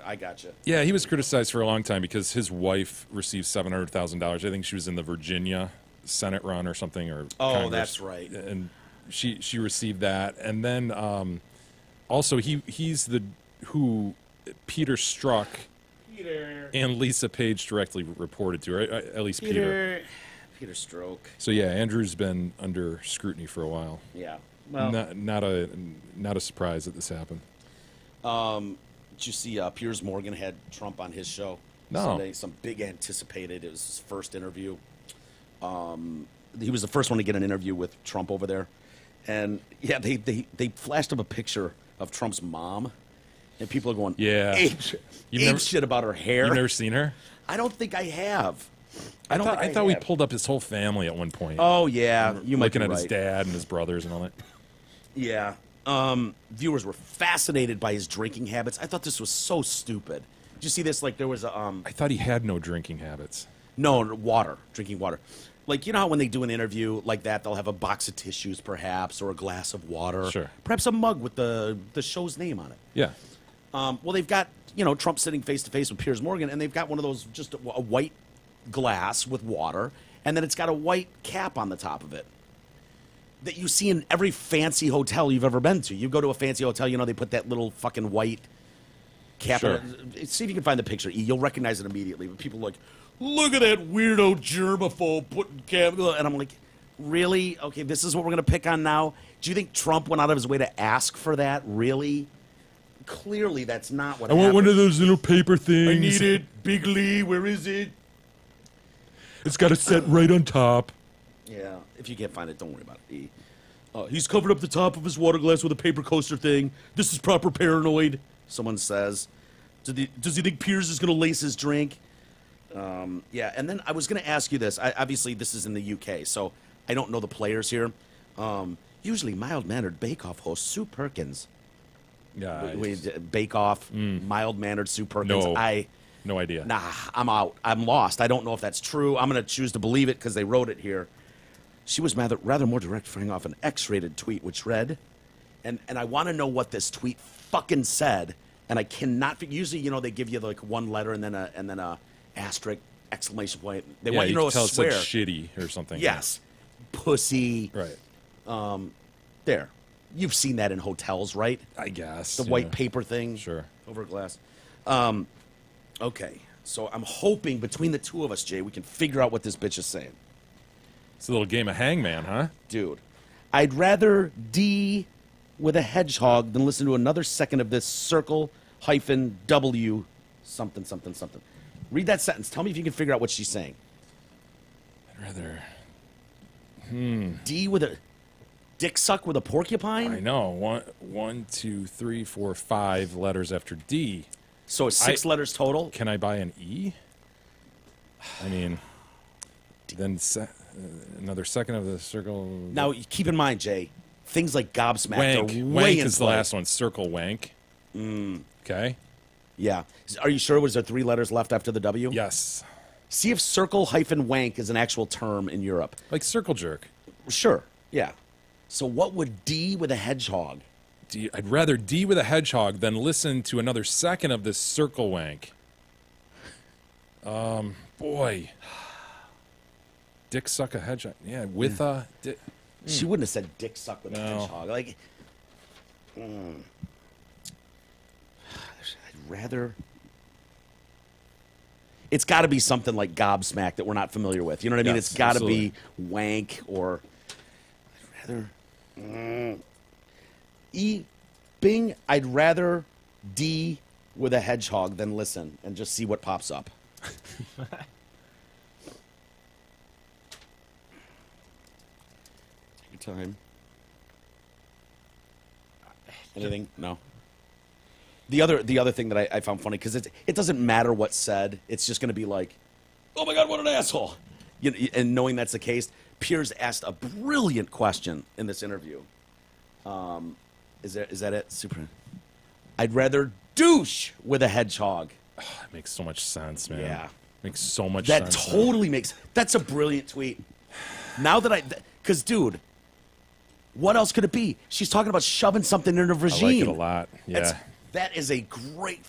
I got you. Yeah, he was criticized for a long time because his wife received $700,000. I think she was in the Virginia Senate run or something, or Oh, Congress. that's right. And she received that, and then also he's who Peter Strzok and Lisa Page directly reported to, right? At least Peter Stroke. So yeah, Andrew's been under scrutiny for a while. Yeah. Well, Not a surprise that this happened. did you see Piers Morgan had Trump on his show No. Sunday? Some big anticipated. It was his first interview. He was the first one to get an interview with Trump over there. And yeah, they flashed up a picture of Trump's mom, and people are going, Yeah. ape shit about her hair. You've never seen her? I don't think I have. I thought we have. pulled up his whole family at one point. Oh yeah, you might be looking at right. his dad and his brothers and all that. Yeah. Viewers were fascinated by his drinking habits. I thought this was so stupid. Did you see this? Like there was a I thought he had no drinking habits. No, drinking water. Like, you know how when they do an interview like that, they'll have a box of tissues, perhaps, or a glass of water. Sure. Perhaps a mug with the show's name on it. Yeah. Well, they've got, Trump sitting face-to-face with Piers Morgan, and they've got one of those, just a white glass with water, and then it's got a white cap on the top of it that you see in every fancy hotel you've ever been to. You go to a fancy hotel, they put that little fucking white cap. Sure. See if you can find the picture. You'll recognize it immediately. But people are like, look at that weirdo germaphobe putting cap. And I'm like, really? Okay, this is what we're going to pick on now? Do you think Trump went out of his way to ask for that? Really? Clearly, that's not what happened. I want one of those little paper things. I need it. Big Lee, where is it? It's got to set right on top. Yeah, if you can't find it, don't worry about it. He's covered up the top of his water glass with a paper coaster thing. This is proper paranoid, someone says. Does he think Piers is going to lace his drink? Yeah, and then I was going to ask you this. Obviously, this is in the UK, so I don't know the players here. Usually mild-mannered Bake-Off host Sue Perkins. Yeah. Bake-Off, mild-mannered Sue Perkins. No. No idea. Nah, I'm out. I'm lost. I don't know if that's true. I'm going to choose to believe it because they wrote it here. She was rather more direct, firing off an X-rated tweet, which read, and I want to know what this tweet fucking said, and I cannot. Usually, they give you like one letter and then a asterisk, exclamation point. They want you to know a tell swear. It said shitty or something. Yes, pussy. Right. There, you've seen that in hotels, right? I guess The white paper thing. Sure. Over glass. Okay, so I'm hoping between the two of us, Jay, we can figure out what this bitch is saying. It's a little game of hangman, huh? Dude, I'd rather D with a hedgehog than listen to another second of this circle-W something, something, something. Read that sentence. Tell me if you can figure out what she's saying. I'd rather... D with a... Dick suck with a porcupine? I know. One, 2, 3, 4, 5 letters after D. So it's 6 letters total? Can I buy an E? I mean, then another second of the circle. Now, keep in mind, Jay, things like gobsmacked Wank. are way Wank in is the play. last one. Circle wank. Okay. Yeah. Are you sure? Was there 3 letters left after the W? Yes. See if circle-wank is an actual term in Europe. Like circle jerk. Sure. Yeah. So what would D with a hedgehog? I'd rather D with a hedgehog than listen to another second of this circle wank. Boy. Dick suck a hedgehog. Yeah, with a... She wouldn't have said dick suck with a hedgehog. Like, I'd rather... It's got to be something like gobsmack that we're not familiar with. You know what I mean? Yes, It's got to absolutely. be wank or... I'd rather... Bing, I'd rather D with a hedgehog than listen and just see what pops up. Take your time. Anything? No. The other thing that I found funny, because it doesn't matter what's said. It's just going to be like, oh my God, what an asshole. And knowing that's the case, Piers asked a brilliant question in this interview. Is that it? Super. I'd rather douche with a hedgehog. It makes so much sense, man. Yeah. Makes so much That sense. totally makes... That's a brilliant tweet. Now that because, dude, what else could it be? She's talking about shoving something in her I vagine. like it a lot. Yeah. That is a great...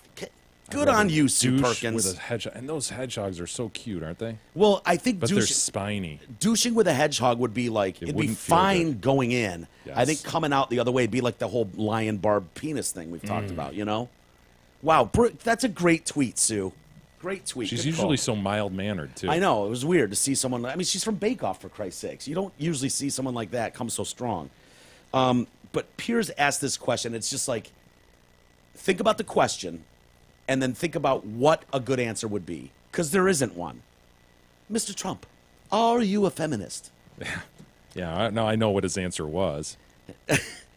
Good on you, Sue Douche Perkins. with a hedgehog. And those hedgehogs are so cute, aren't they? Well, I think But they're spiny. douching with a hedgehog would be like... It'd be wouldn't feel fine good. going in. Yes. I think coming out the other way would be like the whole lion barbed penis thing we've talked about, you know? Wow, that's a great tweet, Sue. Great tweet. She's Good usually call. so mild-mannered, too. I know. It was weird to see someone... I mean, she's from Bake Off, for Christ's sakes. You don't usually see someone like that come so strong. But Piers asked this question. It's just like, think about the question, and then think about what a good answer would be. Because there isn't one. Mr. Trump, are you a feminist? Yeah, now I know what his answer was.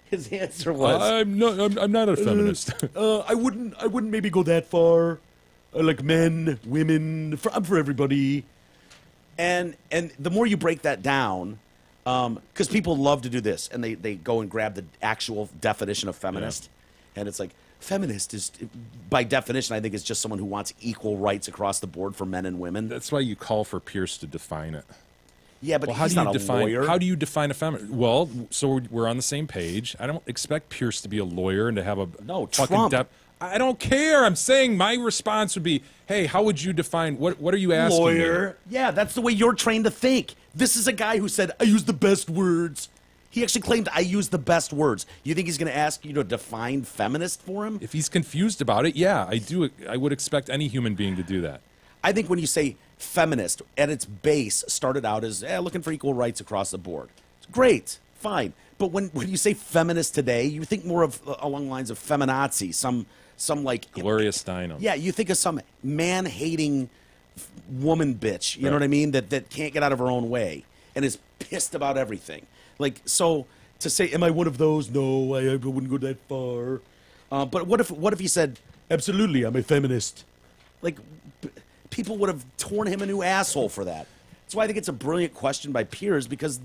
His answer was... I'm not a feminist. I wouldn't maybe go that far. Like men, women, I'm for everybody. And the more you break that down, because people love to do this, and they go and grab the actual definition of feminist, and it's like, feminist is, by definition, I think is just someone who wants equal rights across the board for men and women. That's why you call for Pierce to define it. Yeah, but Well, how he's do you not a define? lawyer. How do you define a feminist? Well, so we're on the same page. I don't expect Pierce to be a lawyer and to have a fucking Trump. I don't care. I'm saying my response would be, hey, how would you define, what are you asking me? Lawyer. Yeah, that's the way you're trained to think. This is a guy who said, I use the best words. He actually claimed, I use the best words. You think he's going to ask you to define feminist for him? If he's confused about it, yeah, I would expect any human being to do that. I think when you say feminist, at its base, started out as looking for equal rights across the board. It's great, fine. But when you say feminist today, you think more of along the lines of feminazi, some like... Gloria Steinem. Yeah, you think of some man-hating woman bitch, you know what I mean, that can't get out of her own way and is pissed about everything. Like, so to say, am I one of those? No, I wouldn't go that far. But what if he said, absolutely, I'm a feminist? Like, people would have torn him a new asshole for that. That's why I think it's a brilliant question by Piers, because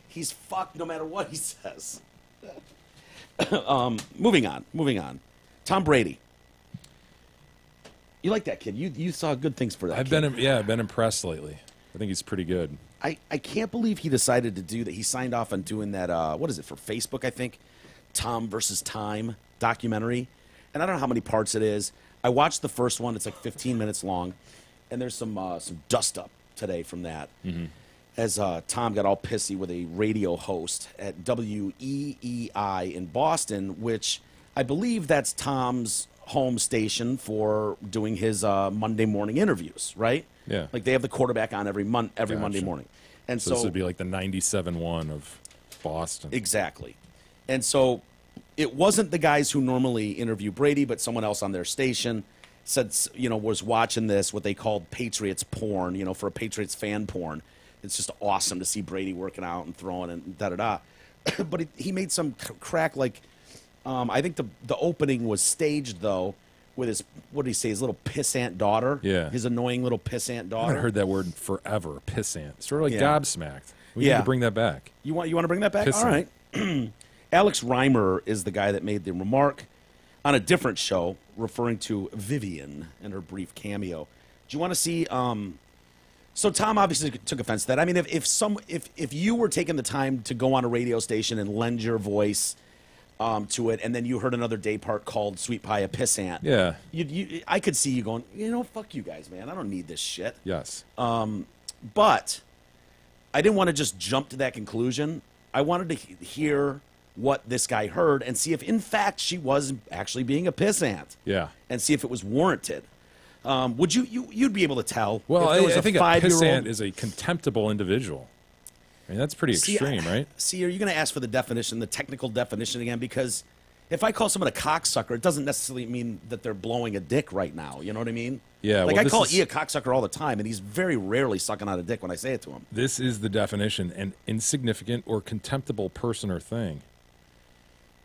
he's fucked no matter what he says. Moving on. Tom Brady. You like that kid. You saw good things for that I've kid. been impressed lately. I think he's pretty good. I can't believe he decided to do that. He signed off on doing that, what is it, for Facebook, I think? Tom versus Time documentary. And I don't know how many parts it is. I watched the first one. It's like 15 minutes long. And there's some dust up today from that. Mm-hmm. As Tom got all pissy with a radio host at WEEI in Boston, which I believe that's Tom's home station for doing his Monday morning interviews, right? Yeah. Like they have the quarterback on every Monday morning. And So this would be like the 97-1 of Boston. Exactly. And so it wasn't the guys who normally interview Brady, but someone else on their station said, was watching this, what they called Patriots porn, for a Patriots fan porn. It's just awesome to see Brady working out and throwing and da-da-da. But he made some crack, I think the opening was staged, though, with his, what did he say, his little pissant daughter? Yeah. His annoying little pissant daughter. I haven't heard that word in forever, pissant. Sort of like Yeah. gobsmacked. We need to bring that back. You want to bring that back? Pissant. All right. Alex Reimer is the guy that made the remark on a different show referring to Vivian and her brief cameo. Do you want to see? So Tom obviously took offense to that. I mean, if you were taking the time to go on a radio station and lend your voice to it, and then you heard another day part called Sweet Pie a Pissant, Yeah. I could see you going, fuck you guys, man. I don't need this shit. Yes. But I didn't want to just jump to that conclusion. I wanted to hear what this guy heard and see if, in fact, she was actually being a pissant. Yeah. And see if it was warranted. Would you'd be able to tell? Well, if there was I think a 5-year-old pissant is a contemptible individual. I mean, that's pretty extreme, right? See, are you going to ask for the definition, the technical definition again? Because if I call someone a cocksucker, it doesn't necessarily mean that they're blowing a dick right now. You know what I mean? Yeah. Like well, I call E a cocksucker all the time, and he's very rarely sucking out a dick when I say it to him. This is the definition: an insignificant or contemptible person or thing.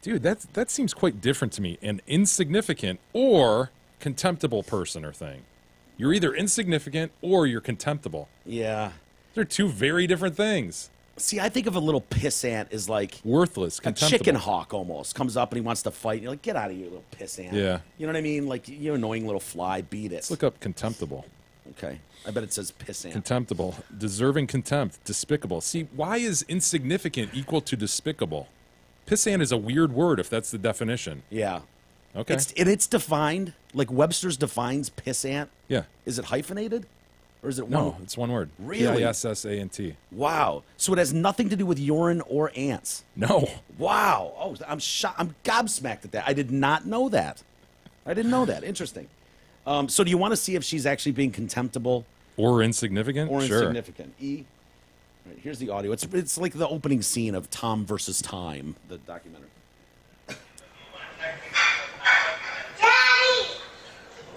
Dude, that seems quite different to me. An insignificant or contemptible person or thing. You're either insignificant or you're contemptible. Yeah. They're two very different things. See, I think of a little pissant as like Worthless, a contemptible. chicken hawk almost. Comes up and he wants to fight. And you're like, get out of here, little pissant. Yeah. You know what I mean? Like, you annoying little fly, beat it. Let's look up contemptible. Okay. I bet it says pissant. Contemptible. Deserving contempt. Despicable. See, why is insignificant equal to despicable? Pissant is a weird word if that's the definition. Yeah. Okay. It's defined, like Webster's defines pissant. Yeah. Is it hyphenated? Or is it No, one? it's one word. Really? P-I-S-S-A-N-T. Wow. So it has nothing to do with urine or ants. No. Wow. Oh, I'm shocked. I'm gobsmacked at that. I did not know that. I didn't know that. Interesting. So do you want to see if she's actually being contemptible Or insignificant? or Sure. insignificant? E. All right, here's the audio. It's like the opening scene of Tom versus Time, the documentary. Daddy!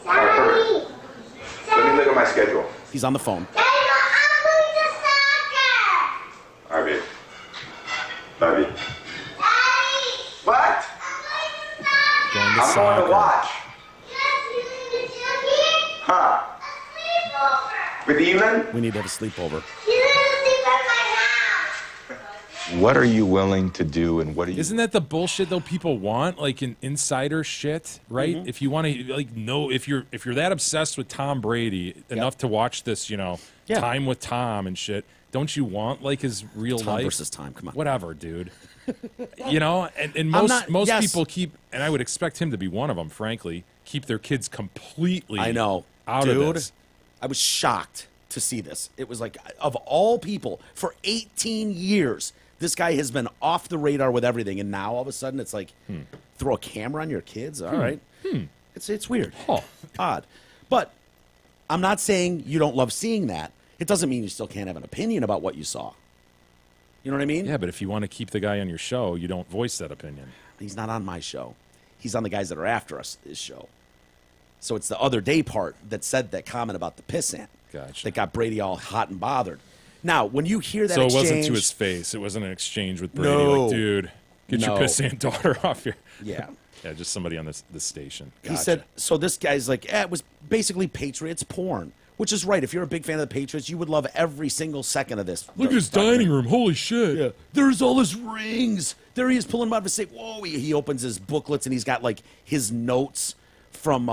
Let me look at my schedule. He's on the phone. Daddy, I'm going to soccer! All right, babe. Love you. Daddy! What? Going to I'm soccer. going to watch. Huh? With Evelyn? We need to have a sleepover. What are you willing to do and what are you... Isn't that the bullshit though people want, like an insider shit, right? Mm-hmm. If you want to like know if you're that obsessed with Tom Brady enough to watch this, Yeah. Time with Tom and shit, don't you want like his real Tom life versus Time. Come on. Whatever, dude. And most yes. people keep, and I would expect him to be one of them, frankly, keep their kids completely I know. out Dude, of this. I was shocked to see this. It was like, of all people, for 18 years, this guy has been off the radar with everything, and now all of a sudden it's like, throw a camera on your kids? All right. It's weird. Huh. Odd. But I'm not saying you don't love seeing that. It doesn't mean you still can't have an opinion about what you saw. You know what I mean? Yeah, but if you want to keep the guy on your show, you don't voice that opinion. He's not on my show. He's on the guys that are after us, this show. So it's the other day part that said that comment about the pissant. Gotcha. That got Brady all hot and bothered. Now, when you hear that So it exchange, wasn't to his face. It wasn't an exchange with Brady. No. Like, dude, get your No. pissant daughter off here. Yeah. Yeah, just somebody on the station. He Gotcha. said, so this guy's like, it was basically Patriots porn, which is right. If you're a big fan of the Patriots, you would love every single second of this. Look at his dining room. Holy shit. Yeah. There's all his rings. There he is pulling them out of his safe. Whoa, he opens his booklets and he's got like his notes from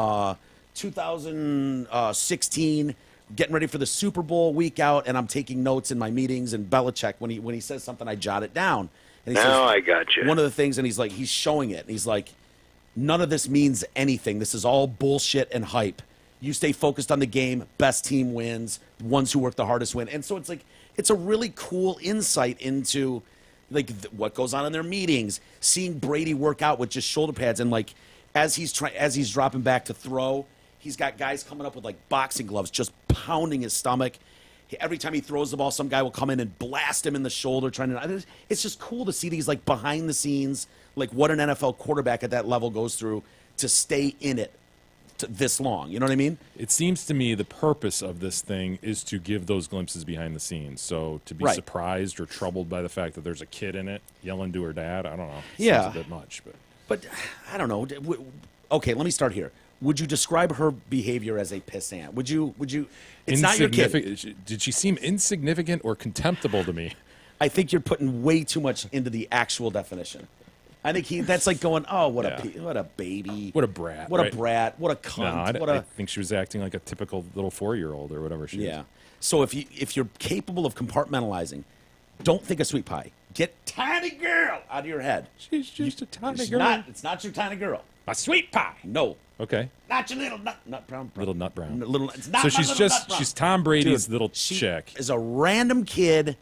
2016, getting ready for the Super Bowl week out, and I'm taking notes in my meetings. And Belichick, when he says something, I jot it down. And he Now says, I got you. One of the things, and he's showing it. And he's like, none of this means anything. This is all bullshit and hype. You stay focused on the game. Best team wins. Ones who work the hardest win. And so it's like, it's a really cool insight into like what goes on in their meetings. Seeing Brady work out with just shoulder pads, and like as he's dropping back to throw, he's got guys coming up with like boxing gloves, just pounding his stomach. Every time he throws the ball, some guy will come in and blast him in the shoulder. It's just cool to see these like behind the scenes, like what an NFL quarterback at that level goes through to stay in it this long. You know what I mean? It seems to me the purpose of this thing is to give those glimpses behind the scenes. So to be surprised or troubled by the fact that there's a kid in it yelling to her dad, I don't know. Seems a bit much, but I don't know. Okay, let me start here. Would you describe her behavior as a pissant? Would you? It's not your kid. Did she seem insignificant or contemptible to me? I think you're putting way too much into the actual definition. I think that's like going, oh, what a baby, what a brat, what a brat, what a cunt. No, I think she was acting like a typical little 4-year-old or whatever she is. Yeah. So if you're capable of compartmentalizing, don't think of sweet pie. Get tiny girl out of your head. She's just a tiny girl. It's not your tiny girl. A sweet pie. No. Okay. Not your little nut brown. Little nut brown. It's not so she's Tom Brady's little chick. Is a random kid.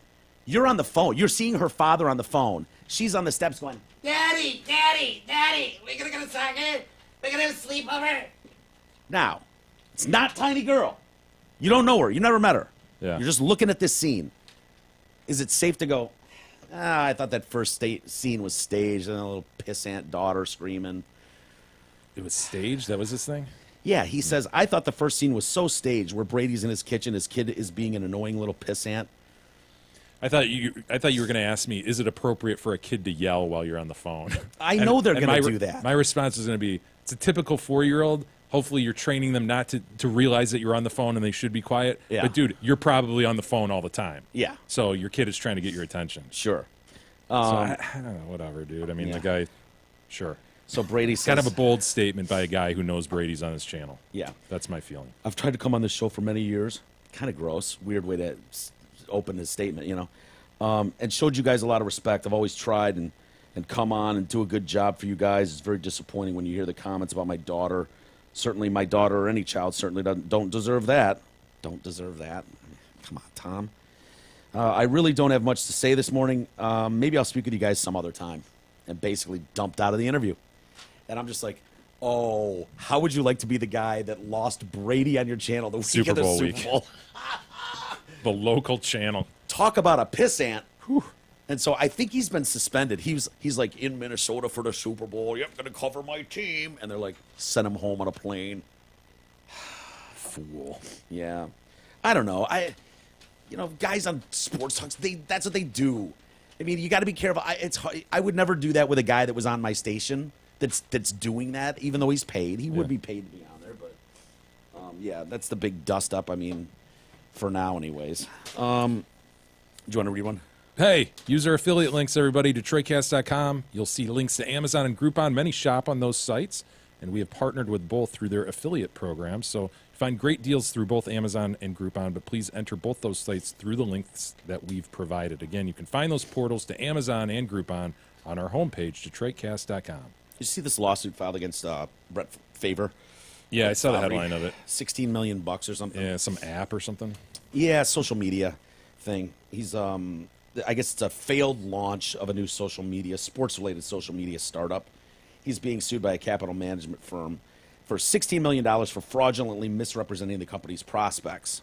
You're on the phone. You're seeing her father on the phone. She's on the steps going, Daddy, we're gonna go to soccer. We're gonna have a sleepover. Now, it's not tiny girl. You don't know her. You never met her. Yeah. You're just looking at this scene. Is it safe to go, I thought that first scene was staged, and a little pissant daughter screaming. It was staged? That was this thing? Yeah, he says, I thought the first scene was so staged where Brady's in his kitchen, his kid is being an annoying little pissant. I thought you were going to ask me, is it appropriate for a kid to yell while you're on the phone? I know they're going to do that. My response is going to be, it's a typical 4-year-old. Hopefully you're training them not to realize that you're on the phone and they should be quiet. Yeah. But, dude, you're probably on the phone all the time. Yeah. So your kid is trying to get your attention. Sure. So I don't know, whatever, dude. I mean, the guy, sure. So Brady says... kind of a bold statement by a guy who knows Brady's on his channel. Yeah. That's my feeling. I've tried to come on this show for many years. Kind of gross. Weird way to open his statement, you know. And showed you guys a lot of respect. I've always tried and come on and do a good job for you guys. It's very disappointing when you hear the comments about my daughter. Certainly my daughter or any child certainly don't deserve that. Don't deserve that. Come on, Tom. I really don't have much to say this morning. Maybe I'll speak with you guys some other time. And basically dumped out of the interview. And I'm just like, oh, how would you like to be the guy that lost Brady on your channel the week of the Super Bowl? The local channel. Talk about a pissant. Whew. And so I think he's been suspended. He's like in Minnesota for the Super Bowl. Yep, going to cover my team. And they're like, send him home on a plane. Fool. Yeah. I don't know. Guys on sports talks, that's what they do. I mean, you got to be careful. I would never do that with a guy that was on my station that's doing that, even though he's paid. He would be paid to be on there. But, yeah, that's the big dust-up, I mean, for now anyways. Do you want to read one? Hey, use our affiliate links, everybody, DetroitCast.com. You'll see links to Amazon and Groupon. Many shop on those sites, and we have partnered with both through their affiliate program. So find great deals through both Amazon and Groupon, but please enter both those sites through the links that we've provided. Again, you can find those portals to Amazon and Groupon on our homepage, DetroitCast.com. Did you see this lawsuit filed against Brett Favre? Yeah, I saw the headline of it. $16 million or something. Yeah, some app or something. Yeah, social media thing. He's I guess it's a failed launch of a new sports-related social media startup. He's being sued by a capital management firm for $16 million for fraudulently misrepresenting the company's prospects.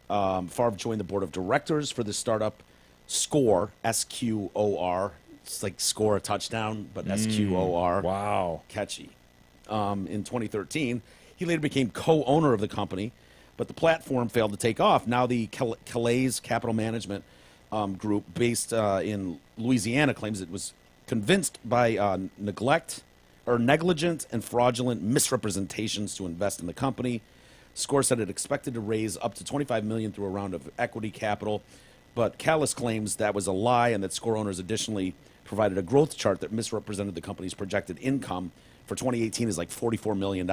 Favre joined the board of directors for this startup, Score, S-Q-O-R. It's like score a touchdown, but S-Q-O-R. Wow. Catchy. In 2013, he later became co-owner of the company, but the platform failed to take off. Now the Calais Capital Management group based in Louisiana claims it was convinced by negligent and fraudulent misrepresentations to invest in the company. Score said it expected to raise up to $25 million through a round of equity capital, but Calais claims that was a lie and that Score owners additionally provided a growth chart that misrepresented the company's projected income for 2018 is like $44 million.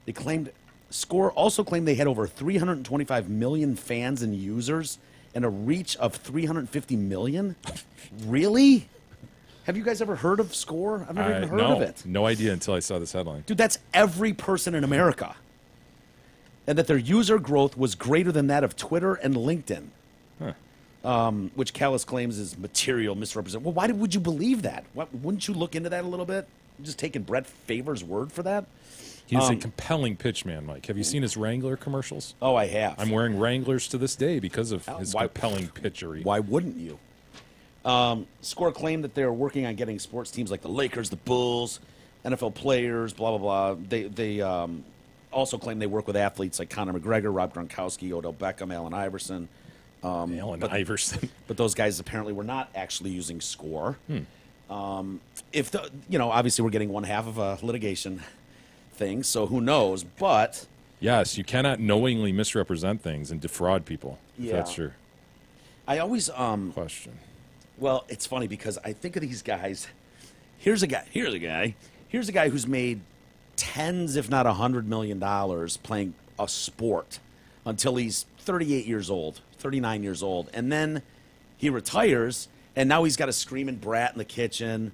They claimed Score also claimed they had over 325 million fans and users and a reach of 350 million. Really? Have you guys ever heard of Score? I've never even heard of it. No idea until I saw this headline. Dude, that's every person in America. And that their user growth was greater than that of Twitter and LinkedIn. Huh. Which Calais claims is material misrepresentation. Well, why would you believe that? Wouldn't you look into that a little bit? Just taking Brett Favre's word for that? He's a compelling pitch man, Mike. Have you seen his Wrangler commercials? Oh, I have. I'm wearing Wranglers to this day because of his compelling pitchery. Why wouldn't you? Score claimed that they're working on getting sports teams like the Lakers, the Bulls, NFL players, blah, blah, blah. They also claim they work with athletes like Conor McGregor, Rob Gronkowski, Odell Beckham, Allen Iverson. Iverson. But those guys apparently were not actually using Score. If obviously we're getting one half of a litigation thing, so who knows? But yes, you cannot knowingly misrepresent things and defraud people. Yeah, that's true. I always question. Well, it's funny because I think of these guys. Here's a guy who's made tens, if not $100 million playing a sport until he's 38 years old, 39 years old, and then he retires, and now he's got a screaming brat in the kitchen.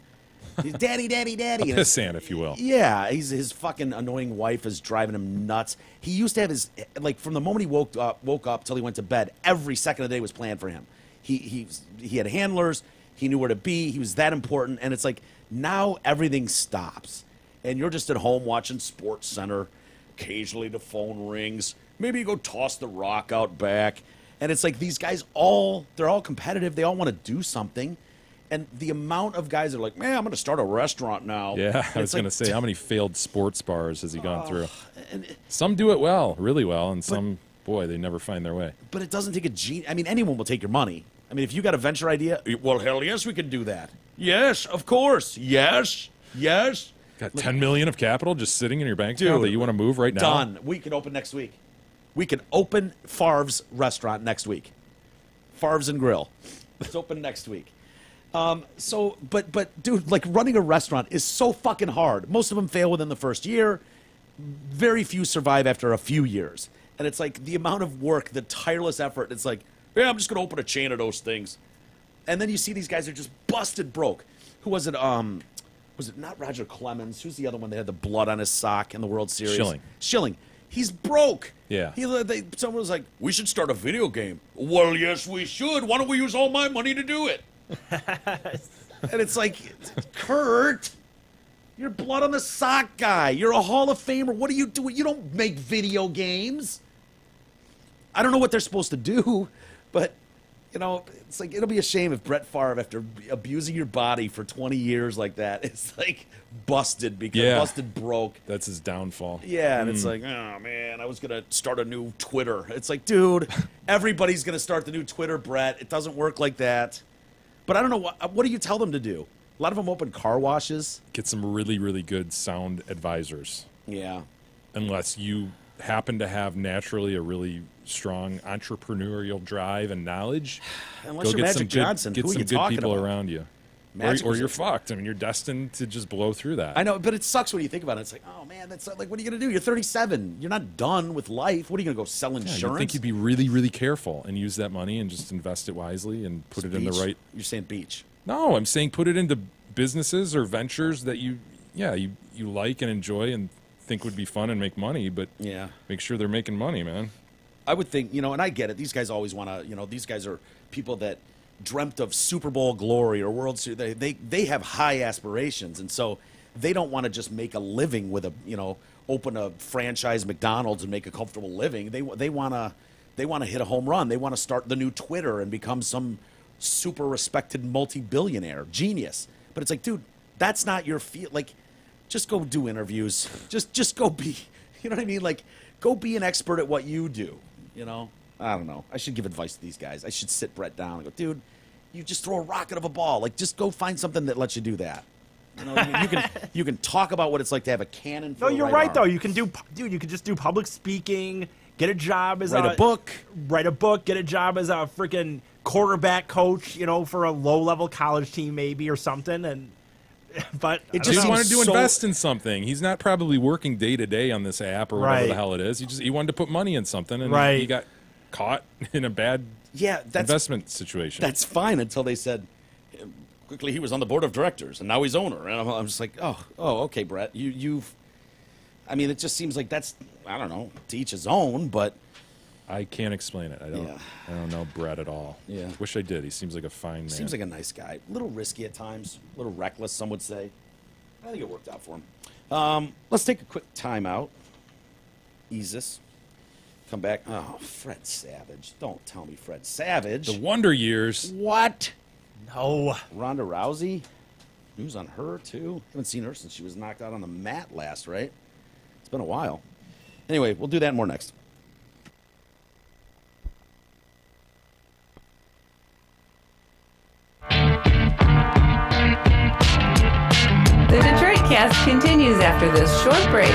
He's daddy, daddy, daddy. A pissant, if you will. Yeah, his fucking annoying wife is driving him nuts. He used to have his, like, from the moment he woke up till he went to bed, every second of the day was planned for him. He had handlers. He knew where to be. He was that important. And it's like now everything stops, and you're just at home watching Sports Center. Occasionally the phone rings. Maybe you go toss the rock out back, and it's like these guys they're all competitive. They all want to do something. And the amount of guys that are like, man, I'm going to start a restaurant now. Yeah, I was going to say, how many failed sports bars has he gone through? Some do it well, really well, and some, boy, they never find their way. But it doesn't take a genius. I mean, anyone will take your money. I mean, if you got a venture idea, well, hell yes, we can do that. Yes, of course. Yes. Got $10 million of capital just sitting in your bank account that you want to move right now? Done. We can open next week. We can open Favre's restaurant next week. Favre's and Grill. It's open next week. But dude, like running a restaurant is so fucking hard. Most of them fail within the first year. Very few survive after a few years. And it's like the amount of work, the tireless effort. It's like, yeah, I'm just going to open a chain of those things. And then you see these guys are just busted broke. Who was it? Was it not Roger Clemens? Who's the other one that had the blood on his sock in the World Series? Schilling. He's broke. Yeah. Someone was like, we should start a video game. Well, yes, we should. Why don't we use all my money to do it? And it's like, Kurt, you're blood on the sock guy. You're a Hall of Famer. What are you doing? You don't make video games. I don't know what they're supposed to do, but, it's like, it'll be a shame if Brett Favre, after abusing your body for 20 years like that, is like busted broke. That's his downfall. Yeah, and it's like, oh, man, I was going to start a new Twitter. It's like, dude, everybody's going to start the new Twitter, Brett. It doesn't work like that. But I don't know, what do you tell them to do? A lot of them open car washes. Get some really, really good sound advisors. Yeah. Unless you happen to have naturally a really strong entrepreneurial drive and knowledge. Unless you're Magic Johnson, get who are some you good talking people about? around you. Or you're fucked. I mean, you're destined to just blow through that. I know, but it sucks when you think about it. It's like, oh, man, that's like, what are you going to do? You're 37. You're not done with life. What are you going to go sell insurance? I think you'd be really, really careful and use that money and just invest it wisely and put it in the right... You're saying beach. No, I'm saying put it into businesses or ventures that you like and enjoy and think would be fun and make money, but make sure they're making money, man. I would think, and I get it. These guys always want to, these guys are people that dreamt of Super Bowl glory or World Series. They have high aspirations, and so they don't want to just make a living with open a franchise McDonald's and make a comfortable living. They want to hit a home run. They want to start the new Twitter and become some super respected multi-billionaire genius. But it's like, dude, that's not your field. Like, just go do interviews. Just go be, you know what I mean? Like, go be an expert at what you do. I don't know. I should give advice to these guys. I should sit Brett down and go, dude, you just throw a rocket of a ball. Like, just go find something that lets you do that. You can talk about what it's like to have a cannon for you're right, though. You can just do public speaking, get a job as write a book, get a job as a freaking quarterback coach, for a low-level college team maybe or something. But he wanted to invest in something. He's not probably working day to day on this app or whatever the hell it is. He wanted to put money in something, and he got caught in a bad investment situation. That's fine until they said quickly he was on the board of directors and now he's owner, and I'm just like, oh, okay, Brett, you've. I mean, it just seems like that's, I don't know, to each his own, but I can't explain it. I don't know Brett at all. Yeah. Wish I did. He seems like a fine man. Seems like a nice guy. A little risky at times. A little reckless, some would say. I think it worked out for him. Let's take a quick timeout. Ease this. Come back. Oh, Fred Savage. Don't tell me Fred Savage. The Wonder Years. What? No. Ronda Rousey? News on her, too? Haven't seen her since she was knocked out on the mat last, right? It's been a while. Anyway, we'll do that and more next. The Detroit Cast continues after this short break.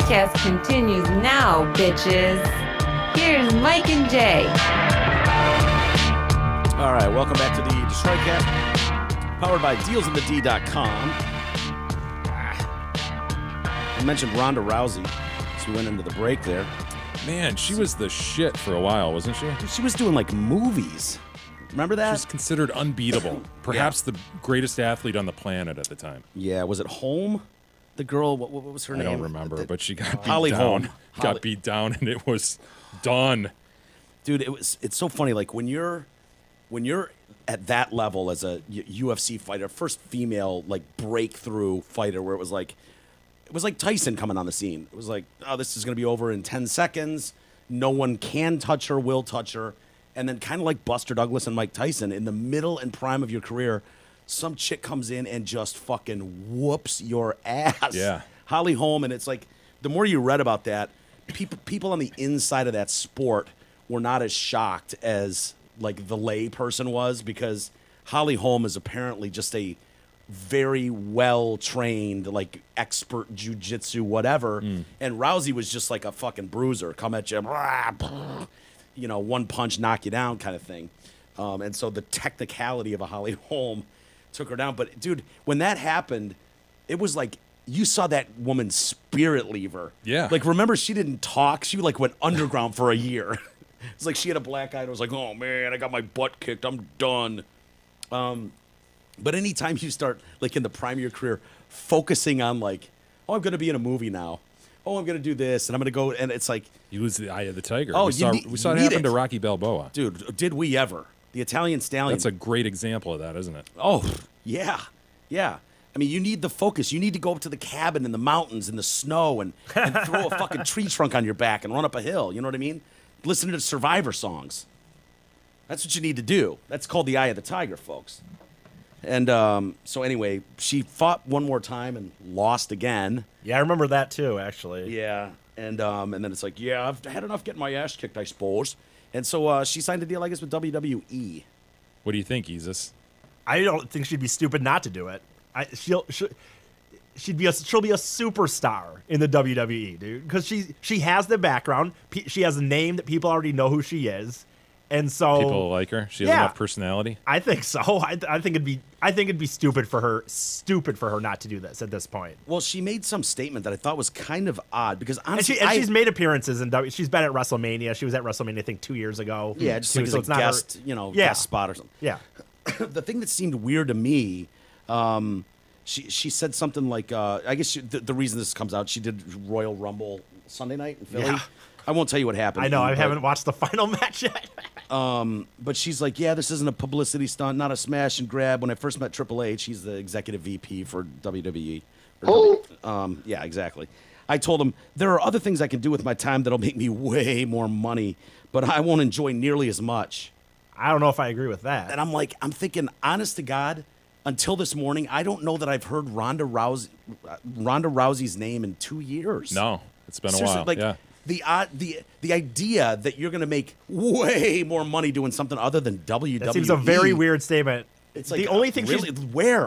Detroitcast continues now, bitches. Here's Mike and Jay. All right, welcome back to the Detroitcast, powered by DealsInTheD.com. I mentioned Ronda Rousey, so we went into the break there. Man, she was the shit for a while, wasn't she? She was doing like movies. Remember that? She was considered unbeatable. Perhaps the greatest athlete on the planet at the time. Yeah, was it Holm? The girl, what was her name? I don't remember, but she got beat Holly down. Holm. Got beat down, and it was done. Dude, it's so funny. Like when you're at that level as a UFC fighter, first female like breakthrough fighter, where it was like Tyson coming on the scene. It was like, oh, this is gonna be over in 10 seconds. No one can touch her, will touch her. And then kind of like Buster Douglas and Mike Tyson, in the middle and prime of your career, some chick comes in and just fucking whoops your ass. Yeah. Holly Holm, and it's like, the more you read about that, people on the inside of that sport were not as shocked as like the lay person was, because Holly Holm is apparently just a very well trained, like expert jujitsu, whatever. And Rousey was just like a fucking bruiser, come at you, you know, one punch, knock you down kind of thing. And so the technicality of a Holly Holm took her down. But dude, when that happened, it was like you saw that woman's spirit leave her. Yeah. Like, remember, she didn't talk. She like went underground for a year. It's like she had a black eye and was like, oh man, I got my butt kicked. I'm done. But anytime you start, like in the prime of your career, focusing on like, oh, I'm going to be in a movie now. Oh, I'm going to do this, and I'm going to go, and it's like... You lose the eye of the tiger. Oh, we saw it happen to Rocky Balboa. Dude, did we ever? The Italian Stallion. That's a great example of that, isn't it? Oh, yeah. Yeah. I mean, you need the focus. You need to go up to the cabin in the mountains in the snow and throw a fucking tree trunk on your back and run up a hill. You know what I mean? Listen to Survivor songs. That's what you need to do. That's called the eye of the tiger, folks. And so anyway, she fought one more time and lost again. Yeah, I remember that too, actually. Yeah, and then it's like, yeah, I've had enough getting my ass kicked, I suppose. And so she signed a deal, I guess, with WWE. What do you think, Isis? I don't think she'd be stupid not to do it. She'll be a superstar in the WWE, dude, because she has the background. She has a name that people already know who she is. And so people like her. She has enough personality. I think so. I think it'd be stupid for her not to do this at this point. Well, she made some statement that I thought was kind of odd, because honestly, she's made appearances in she's been at WrestleMania. She was at WrestleMania, I think, 2 years ago. Yeah, just like as a guest, guest spot or something. Yeah. The thing that seemed weird to me, she said something like, I guess the reason this comes out, she did Royal Rumble Sunday night in Philly. Yeah. I won't tell you what happened. I know. I haven't watched the final match yet. But she's like, yeah, this isn't a publicity stunt, not a smash and grab. When I first met Triple H, he's the executive VP for WWE. Yeah, exactly. I told him, there are other things I can do with my time that'll make me way more money, but I won't enjoy nearly as much. I don't know if I agree with that. And I'm thinking, honest to God, until this morning, I don't know that I've heard Ronda Rousey's name in 2 years. No, it's been Seriously, a while. Yeah. The idea that you're going to make way more money doing something other than WWE. That seems a very weird statement. It's like, the only thing really,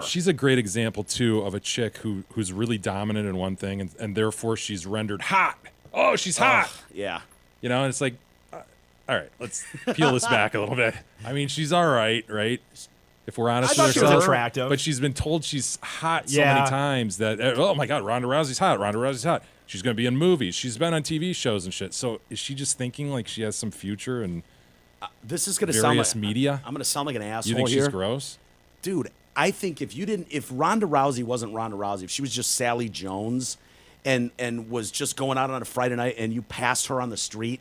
she's a great example too of a chick who's really dominant in one thing, and therefore she's rendered hot. Oh, she's hot. Yeah. You know, and it's like, all right, let's peel this back a little bit. I mean, she's all right? If we're honest with ourselves, she was attractive, but she's been told she's hot so many times that, oh my God, Ronda Rousey's hot. Ronda Rousey's hot. She's going to be in movies. She's been on TV shows and shit. So is she just thinking like she has some future in this is going to various sound like media? I'm going to sound like an asshole. You think here. She's gross? Dude, I think if Ronda Rousey wasn't Ronda Rousey, if she was just Sally Jones and was just going out on a Friday night and you passed her on the street,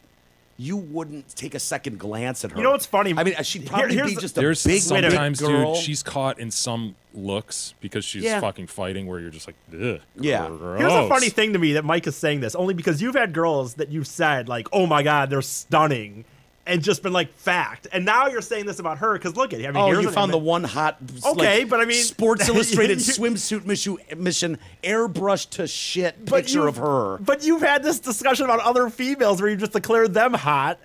you wouldn't take a second glance at her. You know what's funny? I mean, she'd probably be just a big sometimes, girl. Dude, she's caught in some looks because she's fucking fighting where you're just like, ugh. Yeah. Gross. Here's a funny thing to me that Mike is saying this, only because you've had girls that you've said, like, oh my God, they're stunning, and just been like, fact. And now you're saying this about her, because look at it. I mean, you found the one hot but I mean Sports Illustrated swimsuit mission airbrushed to shit picture of her. But you've had this discussion about other females where you just declared them hot.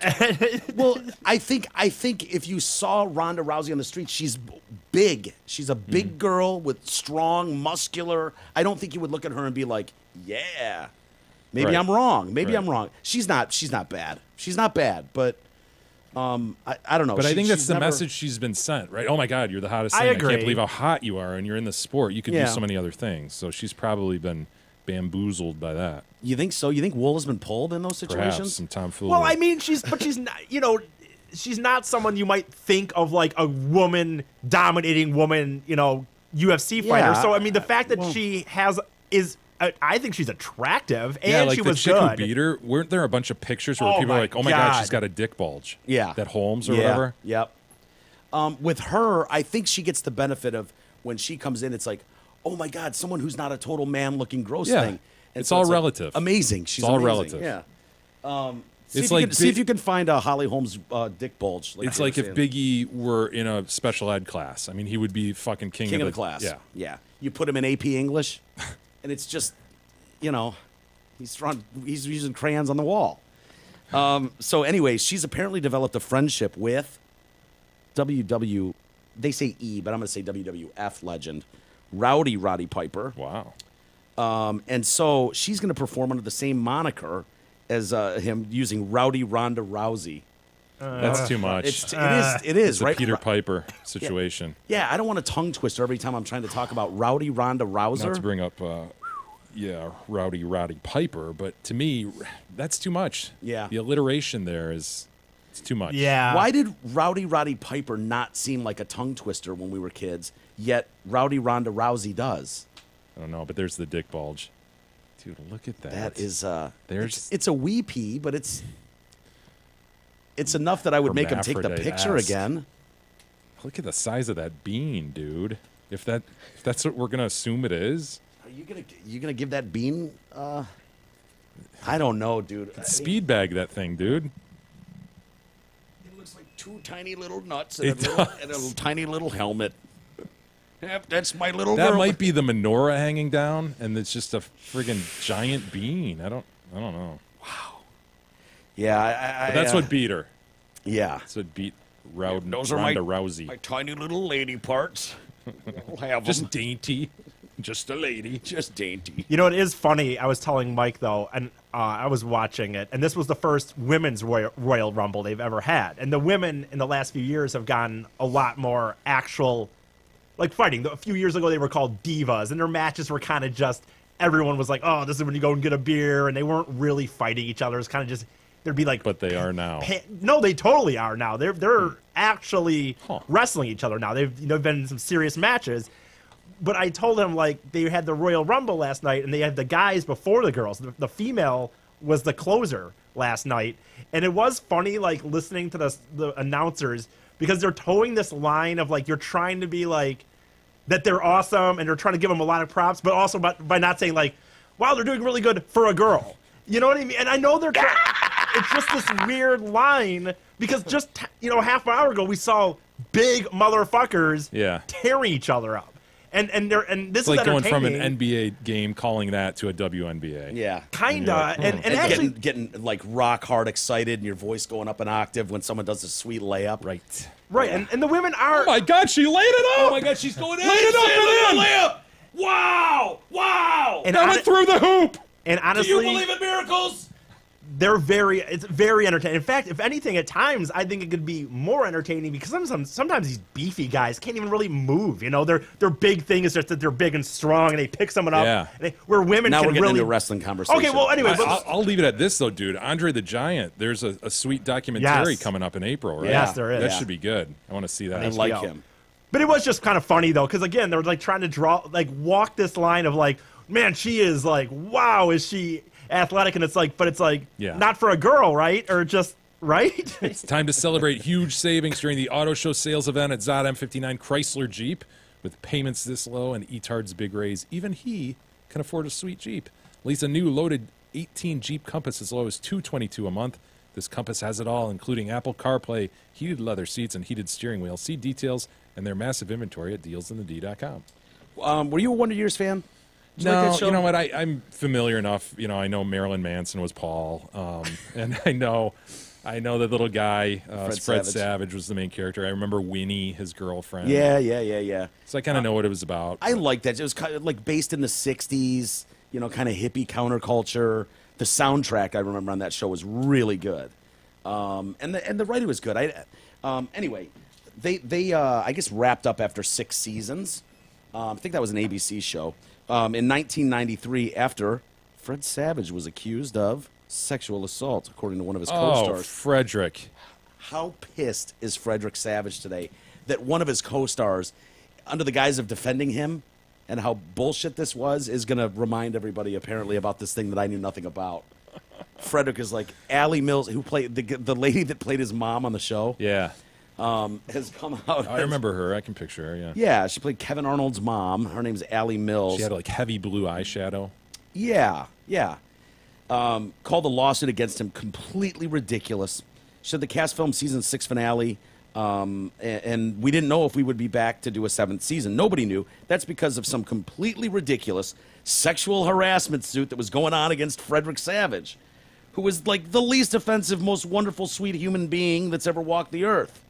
Well, I think if you saw Ronda Rousey on the street, she's big. She's a big girl with strong, muscular. I don't think you would look at her and be like, yeah. Maybe Right. I'm wrong. Maybe Right. I'm wrong. She's not bad. She's not bad, but I don't know. But I think that's she's the never- message she's been sent, right? Oh my God, you're the hottest I thing. I agree. can't believe how hot you are, and you're in the sport. You could Yeah. do so many other things. So she's probably been bamboozled by that. You think so? You think wool has been pulled in those Perhaps situations? some tomfoolery. Well, I mean, she's not, she's not someone you might think of like a woman dominating woman, UFC fighter. Yeah, So I mean, the fact that well- she I think she's attractive, and yeah, like she the was chick who good. beat her. Weren't there a bunch of pictures where Oh people are my like, "Oh my God, God. she's got a dick bulge"? Yeah. That Holmes or Yeah, whatever. Yep. With her, I think she gets the benefit of when she comes in, it's like, oh my God, someone who's not a total man-looking gross Yeah. thing. And It's so all like, relative. amazing. She's all amazing. relative. Yeah. See It's if you like can, see if big- you can find a Holly Holmes dick bulge. It's they like were if saying. Biggie were in a special ed class. I mean, he would be fucking king King of of the class. Yeah. Yeah. You put him in AP English, and it's just, he's using crayons on the wall. So anyway, she's apparently developed a friendship with they say E, but I'm going to say WWF legend, Roddy Piper. Wow. And so she's going to perform under the same moniker as him, using Rowdy Ronda Rousey. That's too much. It is, It's a right? Peter Piper situation. Yeah, I don't want a tongue twister every time I'm trying to talk about Rowdy Ronda Rouser. Not to bring up, Roddy Piper, but to me, that's too much. Yeah. The alliteration there it's too much. Yeah. Why did Roddy Piper not seem like a tongue twister when we were kids, yet Rowdy Ronda Rousey does? I don't know, but there's the dick bulge. Dude, look at that. That is, There's it's a wee pee, but it's enough that I would make him take the hermaphrodite picture ass. again. Look at the size of that bean, dude. If that's what we're gonna assume it is. Are you gonna give that bean? I don't know, dude. Speed bag that thing, dude. It looks like two tiny little nuts It and a tiny little helmet. Yep, that's my little That girl. might be the menorah hanging down, and it's just a friggin' giant bean. I don't know. Yeah, But that's what beat her. Yeah, That's what beat Ronda those are my Rousey. tiny little lady parts. I'll have Just them. dainty, just a lady. Just dainty. You know, it is funny. I was telling Mike, though, and I was watching it, and this was the first women's Royal Rumble they've ever had. And the women in the last few years have gotten a lot more actual, like, fighting. A few years ago, they were called divas, and their matches were kind of just, everyone was like, oh, this is when you go and get a beer, and they weren't really fighting each other. It's kind of just, there'd be like... But they are now. No, they totally are now. They're actually wrestling each other now. They've been in some serious matches. But I told him, like, they had the Royal Rumble last night, and they had the guys before the girls. The female was the closer last night. And it was funny, like, listening to the announcers, because they're towing this line of, like, you're trying to be, like, that they're awesome, and they're trying to give them a lot of props, but also by not saying, like, wow, they're doing really good for a girl. You know what I mean? And I know they're trying... It's just this weird line, because just, half an hour ago, we saw big motherfuckers tearing each other up. And this It's is like going from an entertaining. NBA game, calling that to a WNBA. Yeah, Kinda, and actually getting like rock hard excited, and your voice going up an octave when someone does a sweet layup. Right, and the women are... Oh my God, she laid it up! Oh my God, she's going in. Laid it up and in! Layup. Wow! And That went through the hoop! And honestly... Do you believe in miracles? It's very entertaining. In fact, if anything, at times, I think it could be more entertaining, because sometimes these beefy guys can't even really move. Their big thing is just that they're big and strong, and they pick someone up. Yeah. Where women Now can we're getting really... into wrestling conversation. Okay, well, anyway... I'll leave it at this, though, dude. Andre the Giant, there's a sweet documentary Yes. coming up in April, right? Yes, there is. That Yeah. should be good. I want to see that. I like him. But it was just kind of funny, though, because, again, they're, like, trying to walk this line of, like, man, she is, like, wow, is she athletic? And it's like, not for a girl, right? Or just, right? It's time to celebrate huge savings during the auto show sales event at Zod M59 Chrysler Jeep. With payments this low and Etard's big raise, even he can afford a sweet Jeep. Lease a new loaded 18 Jeep Compass as low as $222 a month. This Compass has it all, including Apple CarPlay, heated leather seats, and heated steering wheel. See details and their massive inventory at dealsinthed.com. Were you a Wonder Years fan? Did you like No, that show? you know what? I'm familiar enough. I know Marilyn Manson was Paul, and I know the little guy, Fred Savage, was the main character. I remember Winnie, his girlfriend. Yeah. So I kind of know what it was about. I like that. It was kind of like based in the '60s, kind of hippie counterculture. The soundtrack I remember on that show was really good, and the writing was good. Anyway, they I guess wrapped up after 6 seasons. I think that was an ABC show. In 1993, after Fred Savage was accused of sexual assault, according to one of his co-stars. Oh, Frederick. How pissed is Frederick Savage today that one of his co-stars, under the guise of defending him and how bullshit this was, is going to remind everybody apparently about this thing that I knew nothing about. Frederick is like Allie Mills, who played the lady that played his mom on the show. Yeah. Has come out. I remember her. I can picture her, yeah. Yeah, she played Kevin Arnold's mom. Her name's Allie Mills. She had like heavy blue eyeshadow. Yeah. Called the lawsuit against him completely ridiculous. She said the cast filmed season 6 finale, and we didn't know if we would be back to do a 7th season. Nobody knew. That's because of some completely ridiculous sexual harassment suit that was going on against Frederick Savage, who was like the least offensive, most wonderful, sweet human being that's ever walked the earth.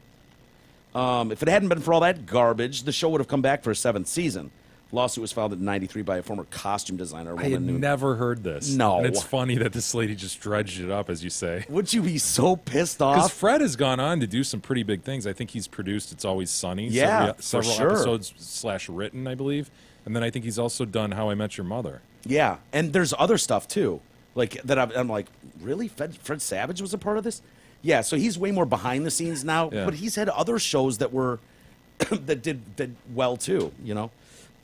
If it hadn't been for all that garbage, the show would have come back for a 7th season. Lawsuit was filed in '93 by a former costume designer. I had never heard this. No. And it's funny that this lady just dredged it up, as you say. Would you be so pissed off? Because Fred has gone on to do some pretty big things. I think he's produced It's Always Sunny. Yeah, several for sure. episodes / written, I believe. And then I think he's also done How I Met Your Mother. Yeah, and there's other stuff, too. Like that I'm like, really? Fred Savage was a part of this? Yeah, so he's way more behind the scenes now, but he's had other shows that were that did well, too, you know?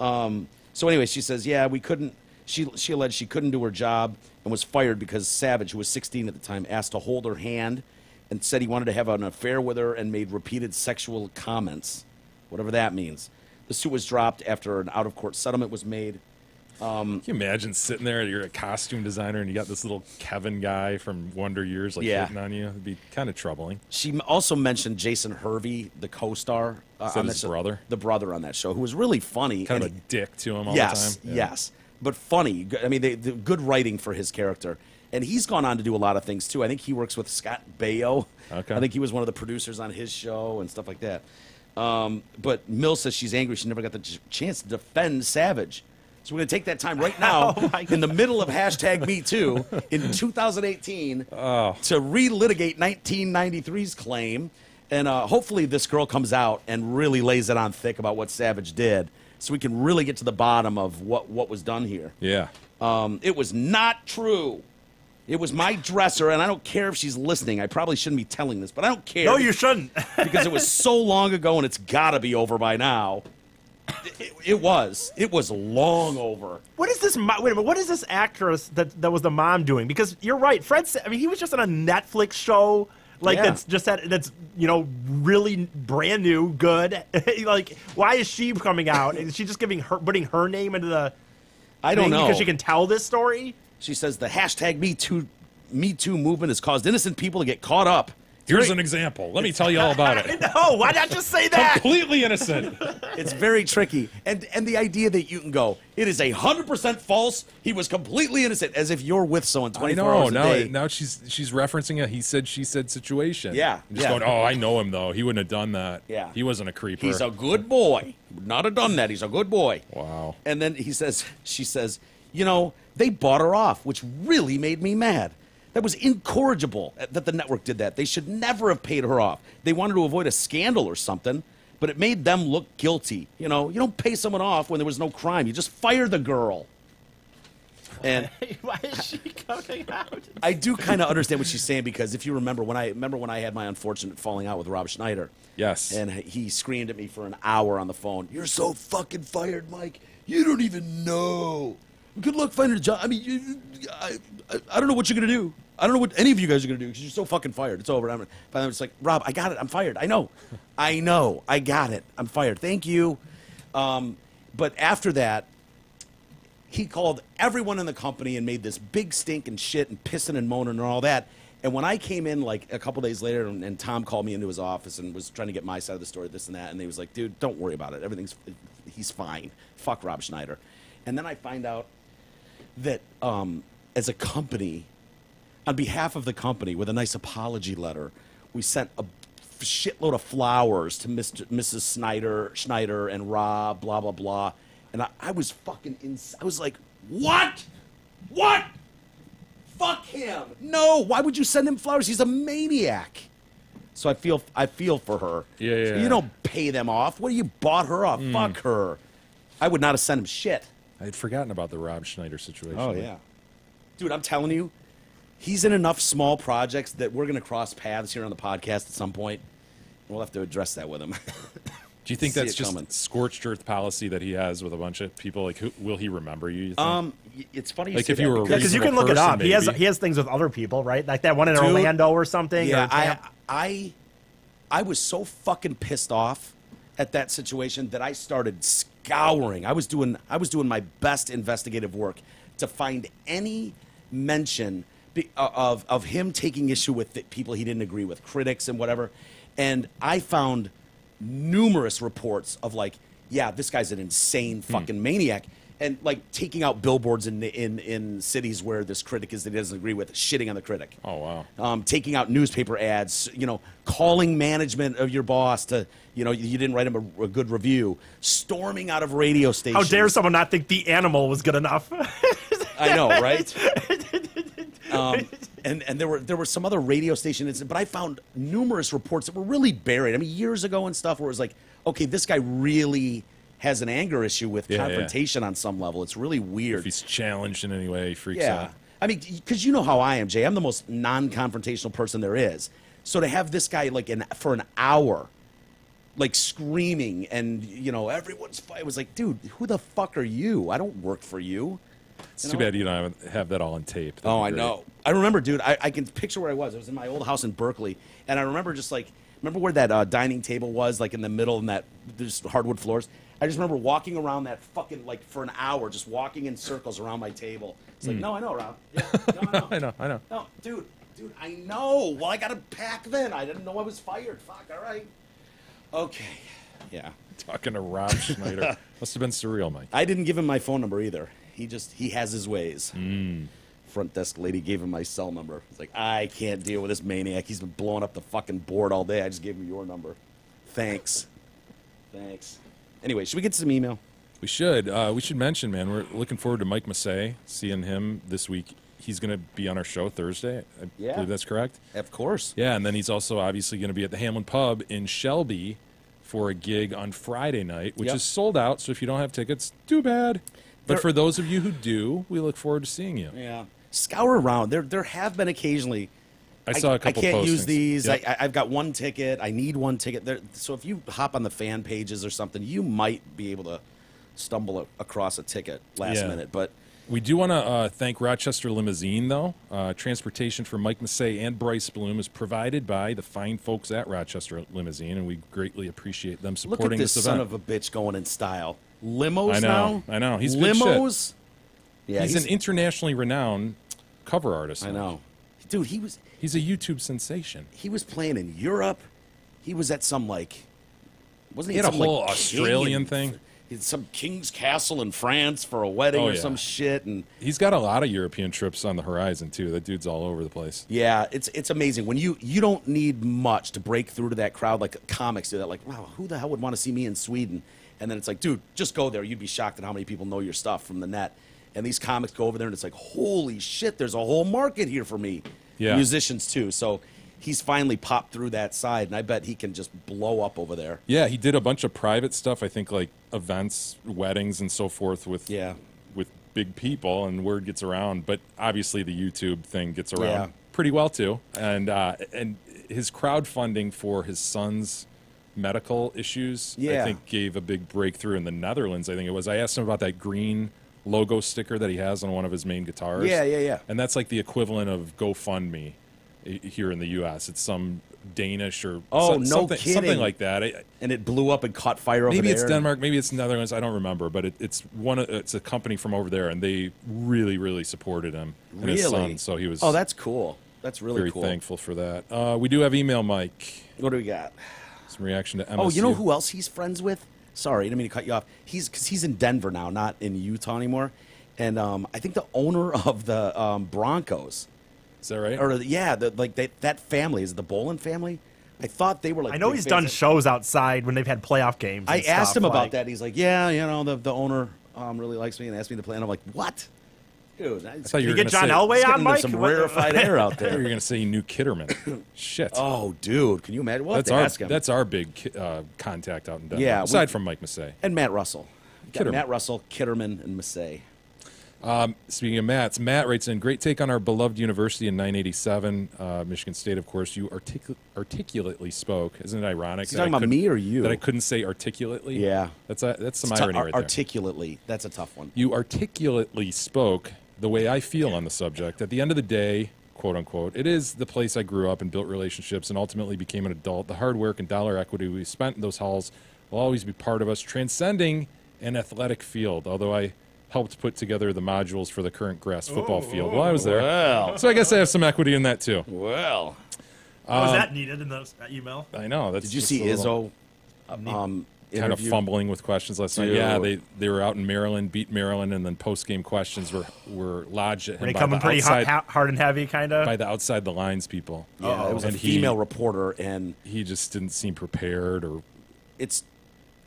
So anyway, she says, yeah, we couldn't. She alleged she couldn't do her job and was fired because Savage, who was 16 at the time, asked to hold her hand and said he wanted to have an affair with her and made repeated sexual comments, whatever that means. The suit was dropped after an out-of-court settlement was made. Can you imagine sitting there, you're a costume designer, and you got this little Kevin guy from Wonder Years hitting on you? It'd be kind of troubling. She also mentioned Jason Hervey, the co-star. On his brother? The brother on that show, who was really funny. Kind of a dick to him all the time. Yes, but funny. I mean, the good writing for his character. And he's gone on to do a lot of things, too. I think he works with Scott Baio. Okay. I think he was one of the producers on his show and stuff like that. But Mills says she's angry she never got the chance to defend Savage. So we're going to take that time right now in the middle of #MeToo in 2018 to relitigate 1993's claim. And hopefully this girl comes out and really lays it on thick about what Savage did so we can really get to the bottom of what was done here. Yeah. It was not true. It was my dresser, and I don't care if she's listening. I probably shouldn't be telling this, but I don't care. No, you shouldn't. Because it was so long ago, and it's got to be over by now. It was long over. Wait a minute. What is this actress that was the mom doing? Because you're right, he was just on a Netflix show that's really brand new, good. Like, why is she coming out? Is she just putting her name into the? I don't know, because she can tell this story. She says the #MeToo movement has caused innocent people to get caught up. Here's an example. Let me tell you all about it. No, why not just say that? Completely innocent. It's very tricky. And the idea that you can go, it is 100% false. He was completely innocent, as if you're with someone 24 hours a day. Now she's referencing a he said, she said situation. Yeah. Just going, I know him, though. He wouldn't have done that. Yeah. He wasn't a creeper. He's a good boy. Would not have done that. He's a good boy. Wow. And then she says, they bought her off, which really made me mad. That was incorrigible that the network did that. They should never have paid her off. They wanted to avoid a scandal or something, but it made them look guilty. You don't pay someone off when there was no crime. You just fire the girl. And why is she coming out? I do kind of understand what she's saying, because if you remember when I had my unfortunate falling out with Rob Schneider. Yes. And he screamed at me for an hour on the phone. You're so fucking fired, Mike. You don't even know. Good luck finding a job. I mean, I don't know what you're going to do. I don't know what any of you guys are going to do because you're so fucking fired. It's over. Finally, it's like, Rob, I got it. I'm fired. I know. I got it. I'm fired. Thank you. But after that, he called everyone in the company and made this big stink and shit and pissing and moaning and all that. And when I came in like a couple days later and Tom called me into his office and was trying to get my side of the story, this and that, and he was like, dude, don't worry about it. He's fine. Fuck Rob Schneider. And then I find out that as a company, on behalf of the company, with a nice apology letter, we sent a shitload of flowers to Mrs. Schneider and Rob, blah, blah, blah. And I was fucking I was like, what? Fuck him. No, why would you send him flowers? He's a maniac. So I feel for her. Yeah. So you don't pay them off. What, you bought her off? Fuck her. I would not have sent him shit. I had forgotten about the Rob Schneider situation. Oh, yeah. Dude, I'm telling you, he's in enough small projects that we're going to cross paths here on the podcast at some point. We'll have to address that with him. Do you think that's just scorched earth policy that he has with a bunch of people? Like, will he remember you think? It's funny you like say if you were because you can look it up. He has things with other people, right? Like that one in Orlando or something. Yeah, I was so fucking pissed off at that situation that I started scouring. I was doing my best investigative work to find any mention of him taking issue with the people he didn't agree with, critics and whatever. And I found numerous reports of like, yeah, this guy's an insane fucking maniac. And like taking out billboards in cities where this critic is that he doesn't agree with, shitting on the critic. Oh, wow. Taking out newspaper ads, calling management of your boss to, you didn't write him a good review, storming out of radio stations. How dare someone not think The Animal was good enough? I know, right? And there were some other radio stations, but I found numerous reports that were really buried. I mean, years ago and stuff where it was like, okay, this guy really has an anger issue with confrontation on some level. It's really weird. If he's challenged in any way, he freaks out. I mean, because you know how I am, Jay. I'm the most non-confrontational person there is. So to have this guy like for an hour, like screaming and everyone's fight, it was like, dude, who the fuck are you? I don't work for you. It's too bad you don't have that all on tape. Oh, I know. I remember, dude. I can picture where I was. I was in my old house in Berkeley, and I remember just like where that dining table was, like in the middle, and there's hardwood floors. I just remember walking around that fucking, like, for an hour, just walking in circles around my table. It's like, no, I know, Rob. Yeah, no, I know. I know. No, dude, I know. Well, I got a pack then. I didn't know I was fired. Fuck, all right. Okay, yeah. Talking to Rob Schneider. Must have been surreal, Mike. I didn't give him my phone number either. He has his ways. Front desk lady gave him my cell number. It's like, I can't deal with this maniac. He's been blowing up the fucking board all day. I just gave him your number. Thanks. Anyway, should we get to some email? We should. We should mention, man, we're looking forward to Mike Massey, seeing him this week. He's going to be on our show Thursday. I believe that's correct. Of course. Yeah, and then he's also obviously going to be at the Hamlin Pub in Shelby for a gig on Friday night, which is sold out. So if you don't have tickets, too bad. But for those of you who do, we look forward to seeing you. Yeah. Scour around. There have been occasionally. I saw a couple I can't postings. use these. Yep. I've got one ticket. I need one ticket. So if you hop on the fan pages or something, you might be able to stumble across a ticket last minute. But we do want to thank Rochester Limousine, though. Transportation for Mike Massey and Bryce Bloom is provided by the fine folks at Rochester Limousine, and we greatly appreciate them supporting look at this this son event. of a bitch going in style. Limos now? I know. He's limos. Good shit. Yeah, he's an internationally renowned cover artist. I know. Dude, he's a YouTube sensation. He was playing in Europe. He was at some wasn't he had a whole Australian thing? He had some king's castle in France for a wedding or some shit, and he's got a lot of European trips on the horizon too. That dude's all over the place. Yeah, it's amazing when you don't need much to break through to that crowd like comics do that. Like, wow, who the hell would want to see me in Sweden? And then it's like, dude, just go there. You'd be shocked at how many people know your stuff from the net. And these comics go over there, and it's like, holy shit, there's a whole market here for me. Yeah. Musicians, too. So he's finally popped through that side, and I bet he can just blow up over there. Yeah, he did a bunch of private stuff, I think, like events, weddings, and so forth with big people, and word gets around. But obviously the YouTube thing gets around pretty well, too. And his crowdfunding for his son's medical issues, I think, gave a big breakthrough in the Netherlands, I think it was. I asked him about that green logo sticker that he has on one of his main guitars. Yeah. And that's like the equivalent of GoFundMe here in the U.S. It's some Danish or something like that. And it blew up and caught fire over there. Maybe it's Denmark, maybe it's Netherlands. I don't remember, but it's a company from over there, and they really, really supported him and his son. So he was. Oh, that's cool. That's really cool. Very thankful for that. We do have email, Mike. What do we got? Some reaction to MSU. Oh, you know who else he's friends with? Sorry, I didn't mean to cut you off. Because he's in Denver now, not in Utah anymore. And I think the owner of the Broncos. Is that right? Or that family is the Bolin family. I thought they were like. I know he's done shows outside when they've had playoff games. I asked him about that. He's like, yeah, the owner really likes me and asked me to play. And I'm like, what? Dude, I thought you were get going John to Elway it's on, getting Mike? some rarefied air out say you were there. going to say you knew Kitterman. Shit. Oh, dude, can you imagine? We'll have to ask him. That's our big contact out in Denver. Yeah, aside from Mike Massey. And Matt Russell. Got Kitterman. Matt Russell, Kitterman, and Massey. Speaking of Matt's, Matt writes in, great take on our beloved university in 987, Michigan State, of course. You articulately spoke. Isn't it ironic? Is he talking about me or you? That I couldn't say articulately? Yeah. That's some irony right there. Articulately. That's a tough one. You articulately spoke the way I feel on the subject. At the end of the day, quote unquote, it is the place I grew up and built relationships and ultimately became an adult. The hard work and dollar equity we spent in those halls will always be part of us, transcending an athletic field, although I helped put together the modules for the current grass football field while I was there. Well. So I guess I have some equity in that too. Well. Was that needed in that email? I know. That's Did you just see a little Izzo? kind of fumbling with questions last night? Dude. Yeah, they were out in Maryland, beat Maryland, and then post-game questions were lodged at him Were they by coming the pretty outside, hard and heavy, kind of? by the outside the lines people. Yeah, it was a And female reporter, and He just didn't seem prepared, or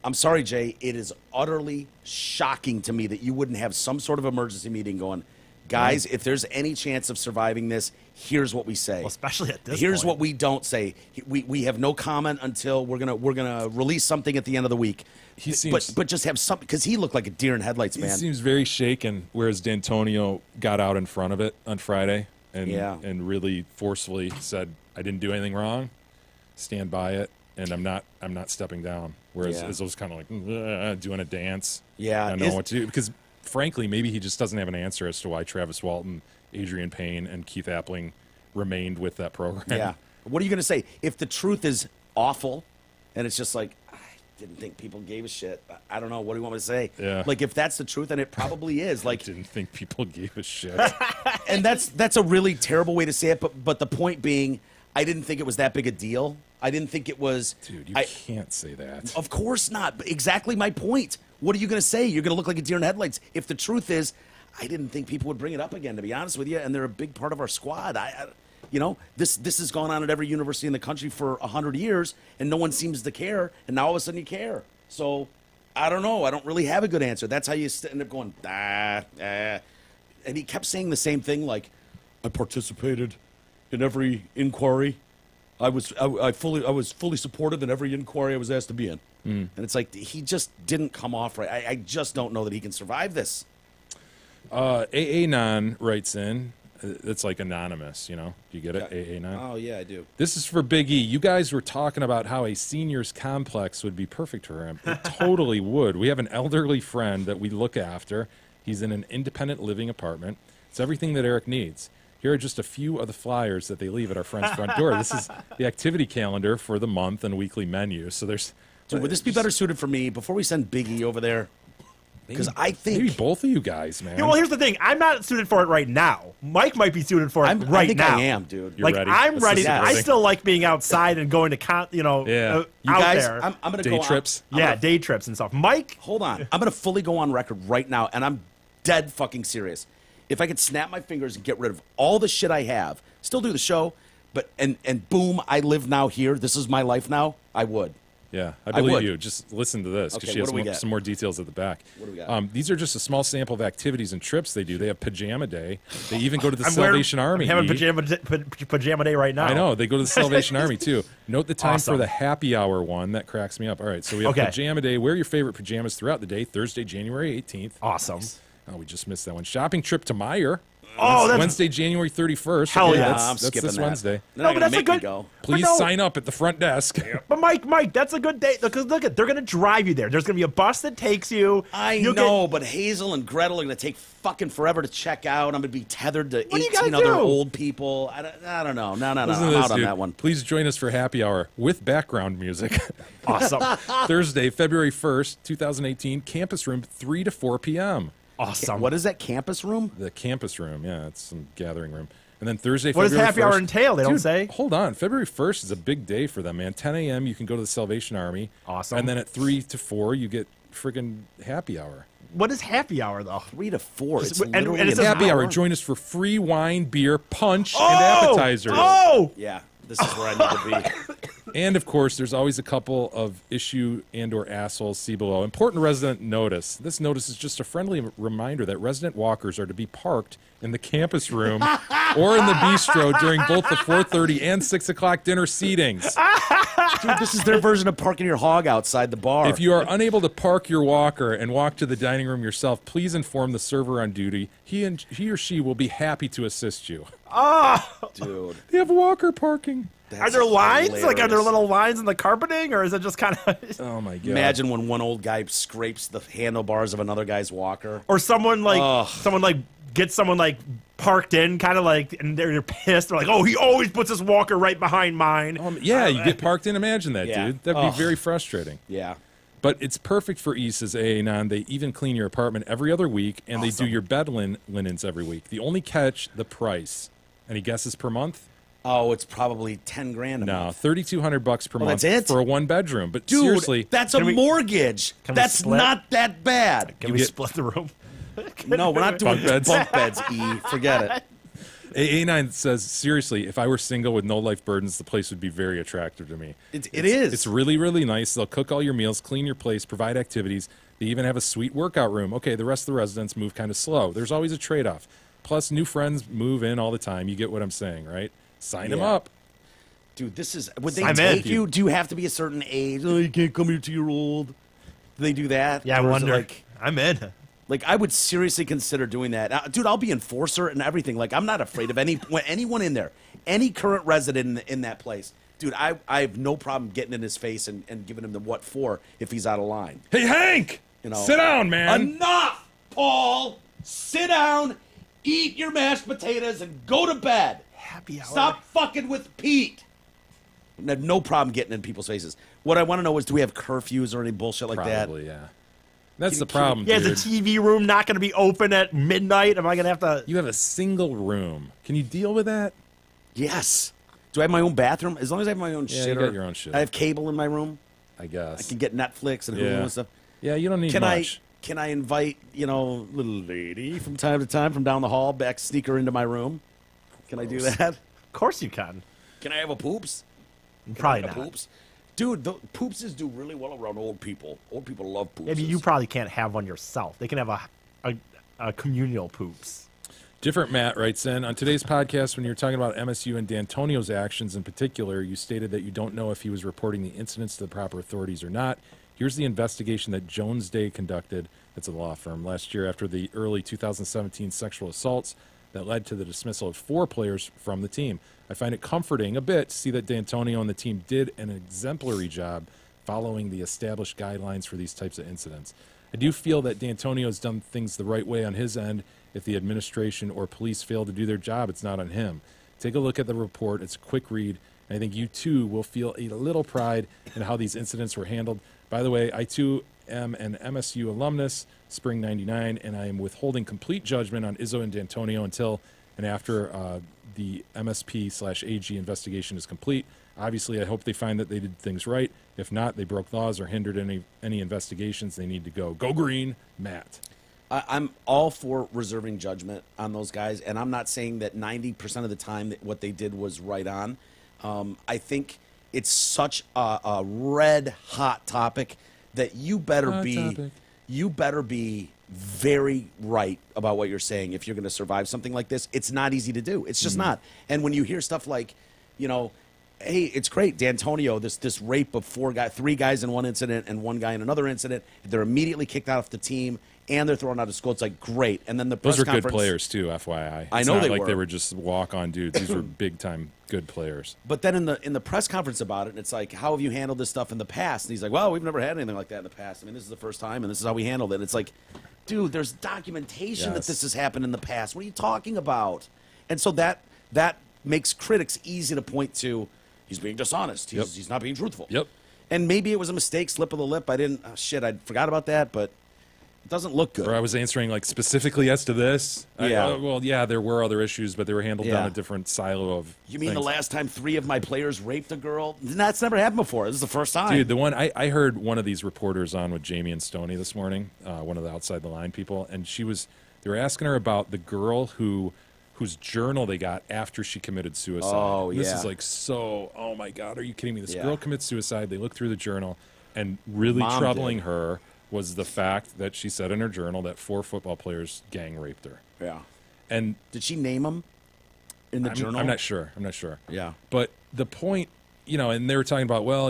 I'm sorry, Jay, it is utterly shocking to me that you wouldn't have some sort of emergency meeting going, guys, if there's any chance of surviving this, here's what we say. Well, especially at this Here's point. what we don't say. We have no comment until we're gonna release something at the end of the week. He seems- but just have something, because he looked like a deer in headlights, he man. seems very shaken. Whereas D'Antonio got out in front of it on Friday and Yeah. and really forcefully said, "I didn't do anything wrong. Stand by it, and I'm not stepping down." Whereas Yeah. Izzo's kind of like doing a dance. Yeah, I know what to do because frankly, maybe he just doesn't have an answer as to why Travis Walton, Adrian Payne, and Keith Appling remained with that program. Yeah. What are you going to say? If the truth is awful and it's just like, I didn't think people gave a shit. I don't know. What do you want me to say? Yeah. Like, if that's the truth, and it probably is. Like, Didn't think people gave a shit. and that's a really terrible way to say it. But the point being, I didn't think it was that big a deal. I didn't think it was. Dude, you I, can't say that. Of course not. But exactly my point. What are you going to say? You're going to look like a deer in headlights. If the truth is, I didn't think people would bring it up again, to be honest with you, and they're a big part of our squad. This has gone on at every university in the country for 100 years, and no one seems to care, and now all of a sudden you care. So, I don't know. I don't really have a good answer. That's how you end up going, And he kept saying the same thing, like, I participated in every inquiry. I was fully supportive in every inquiry I was asked to be in. And it's like, he just didn't come off right. I just don't know that he can survive this. AA9 writes in. It's like anonymous, you know? Do you get it? AA9? Oh, yeah, I do. This is for Big E. You guys were talking about how a seniors complex would be perfect for him. It totally would. We have an elderly friend that we look after. He's in an independent living apartment. It's everything that Eric needs. Here are just a few of the flyers that they leave at our friend's front door. This is the activity calendar for the month and weekly menu. So there's... Dude, would this be better suited for me before we send Big E over there? Because I think maybe both of you guys, man. Yeah, well, here's the thing. I'm not suited for it right now. Mike might be suited for it I think now. I am, dude. You're ready. I'm That's ready. the I thing. still like being outside and going to, Yeah. You out guys, there. I'm going to Day go trips. Day trips and stuff. Mike, Hold on. I'm going to fully go on record right now, and I'm dead fucking serious. If I could snap my fingers and get rid of all the shit I have, still do the show, but and boom, I live now here. This is my life now. I would. Yeah, I I believe would. you. Just listen to this because Okay, she has what do we got? some more details at the back. What do we got? These are just a small sample of activities and trips they do. They have pajama day. They even go to the I'm Salvation wearing, Army. I'm having E. pajama day right now. I know. They go to the Salvation Army, too. Note the time Awesome. for the happy hour one. That cracks me up. All right, so we have Okay. pajama day. Wear your favorite pajamas throughout the day. Thursday, January 18th. Awesome. Oh, we just missed that one. Shopping trip to Meyer. Oh, that's Wednesday, January 31st. Hell Okay, yeah. That's, I'm that's skipping this that. Wednesday. They're No, not but gonna that's a make me good- go. Please no. sign up at the front desk. But Mike, that's a good day because look, they're going to drive you there. There's going to be a bus that takes you. I You'll know, but Hazel and Gretel are going to take fucking forever to check out. I'm going to be tethered to What do you gotta 18 other do? old people. I don't know. No. Listen I'm to this, out on dude. that one. Please join us for happy hour with background music. Awesome. Thursday, February 1st, 2018, campus room, 3 to 4 p.m. Awesome. What is that, campus room? The campus room, yeah, it's some gathering room. And then Thursday, What does February happy hour 1st entail? They don't Dude, say. Hold on. February 1st is a big day for them, man. 10 a.m., you can go to the Salvation Army. Awesome. And then at 3 to 4, you get friggin' happy hour. What is happy hour though? 3 to 4. It's And- literally and it an says Happy hour. hour. Join us for free wine, beer, punch, and Oh! appetizers. Oh, Yeah, this is where I need to be. And, of course, there's always a couple of issue and or assholes. See below. Important resident notice. This notice is just a friendly reminder that resident walkers are to be parked in the campus room or in the bistro during both the 4:30 and 6 o'clock dinner seatings. Dude, this is their version of parking your hog outside the bar. If you are unable to park your walker and walk to the dining room yourself, please inform the server on duty. He or she will be happy to assist you. Oh, dude. They have walker parking. Are there lines? Hilarious. Like, are there little lines in the carpeting, or is it just kind of? Oh my god! Imagine when one old guy scrapes the handlebars of another guy's walker, or someone gets someone parked in, kind of like, and they're pissed. They're like, "Oh, he always puts his walker right behind mine." Yeah, you get parked in. Imagine that, dude. That'd be very frustrating. Yeah. But it's perfect for East as AA9. They even clean your apartment every other week, and they do your bed linens every week. The only catch, the price. Any guesses per month? Oh, it's probably $10,000 a month. No, $3,200 per month that's it? for a one-bedroom. But Dude, seriously, that's a mortgage. That's not that bad. Can we split the room? No, we're not doing bunk beds, E. Forget it. AA9 says, seriously, if I were single with no life burdens, the place would be very attractive to me. It is. It's really, really nice. They'll cook all your meals, clean your place, provide activities. They even have a sweet workout room. Okay, the rest of the residents move kind of slow. There's always a trade-off. Plus, new friends move in all the time. You get what I'm saying, right? Sign them up. Dude, this is... Would they take you? Do you have to be a certain age? Oh, you can't come here till you're old. Do they do that? Yeah, I wonder. I'm in. Like, I would seriously consider doing that. Dude, I'll be enforcer and everything. Like, I'm not afraid of anyone in there. Any current resident in that place. Dude, I have no problem getting in his face and giving him the what for if he's out of line. Hey, Hank! You know, sit down, man. Enough, Paul! Sit down, eat your mashed potatoes, and go to bed. Happy hour. Stop fucking with Pete. I have no problem getting in people's faces. What I want to know is, do we have curfews or any bullshit like that? Probably, yeah. That's the problem, Yeah, dude. is the TV room not going to be open at midnight? Am I going to have to... You have a single room. Can you deal with that? Yes. Do I have my own bathroom? As long as I have my own Yeah, shitter. you got your own shit. I have cable in my room. I guess. I can get Netflix and Hulu and stuff. Yeah, you don't need much. Can I invite, little lady from time to time from down the hall, sneak her into my room? Can I do that? Of course you can. Can I have a poops? Probably not. Poops? Dude, the poopses do really well around old people. Old people love poopses. Maybe you probably can't have one yourself. They can have a communal poops. Different Matt writes in, on today's podcast, when you were talking about MSU and D'Antonio's actions in particular, you stated that you don't know if he was reporting the incidents to the proper authorities or not. Here's the investigation that Jones Day conducted, that's a law firm, last year after the early 2017 sexual assaults that led to the dismissal of 4 players from the team. I find it comforting a bit to see that D'Antonio and the team did an exemplary job following the established guidelines for these types of incidents. I do feel that D'Antonio has done things the right way on his end. If the administration or police fail to do their job, it's not on him. Take a look at the report. It's a quick read. And I think you, too, will feel a little pride in how these incidents were handled. By the way, I, too, am an MSU alumnus, spring 99, and I am withholding complete judgment on Izzo and D'Antonio until and after the MSP/AG investigation is complete. Obviously, I hope they find that they did things right. If not, they broke laws or hindered any investigations. They need to go. Go green, Matt. I'm all for reserving judgment on those guys, and I'm not saying that 90% of the time that what they did was right on. I think it's such a red-hot topic that you better be very right about what you're saying if you're going to survive something like this. It's not easy to do. It's just not. And when you hear stuff like, hey, it's great, D'Antonio, this rape of 3 guys in one incident and 1 guy in another incident, they're immediately kicked out of the team and they're thrown out of school. It's like, great. And then the press Those were conference, good players too, FYI. I know not they like were. they were just walk-on dudes. These were big-time good players. But then in the press conference about it, and it's like, how have you handled this stuff in the past? And he's like, well, we've never had anything like that in the past. I mean, this is the first time, and this is how we handled it. And it's like, dude, there's documentation that this has happened in the past. What are you talking about? And so that makes critics easy to point to. He's being dishonest. He's not being truthful. Yep. And maybe it was a mistake, slip of the lip. I forgot about that, but it doesn't look good. Or I was answering like specifically as to this. Yeah. There were other issues, but they were handled down a different silo of You mean things. the last time 3 of my players raped a girl? That's never happened before. This is the first time. Dude, the one I heard one of these reporters on with Jamie and Stoney this morning, one of the outside the line people, and they were asking her about the girl who whose journal they got after she committed suicide. Oh, This yeah. is like so, oh my God, are you kidding me? This Yeah. girl commits suicide. They look through the journal, and really Mom troubling did. her was the fact that she said in her journal that 4 football players gang raped her. Yeah. And Did she name them in the journal? I'm not sure. Yeah. But the point, and they were talking about, well,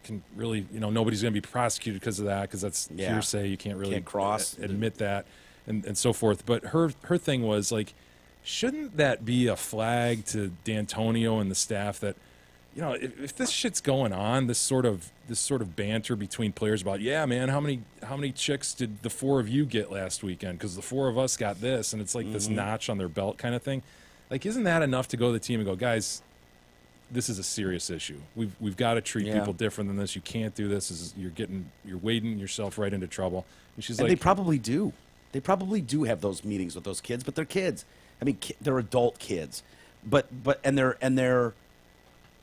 can really, nobody's going to be prosecuted because of that, because that's hearsay. You can't really admit that, and so forth. But her thing was like, shouldn't that be a flag to D'Antonio and the staff that, if this shit's going on, this sort of banter between players about, yeah, man, how many chicks did the 4 of you get last weekend? Because the 4 of us got this, and it's like this notch on their belt kind of thing. Like, isn't that enough to go to the team and go, guys, this is a serious issue. We've got to treat people different than this. You can't do this. You're wading yourself right into trouble. And she's like, they probably do. They probably do have those meetings with those kids, but they're kids. I mean, they're adult kids, but they're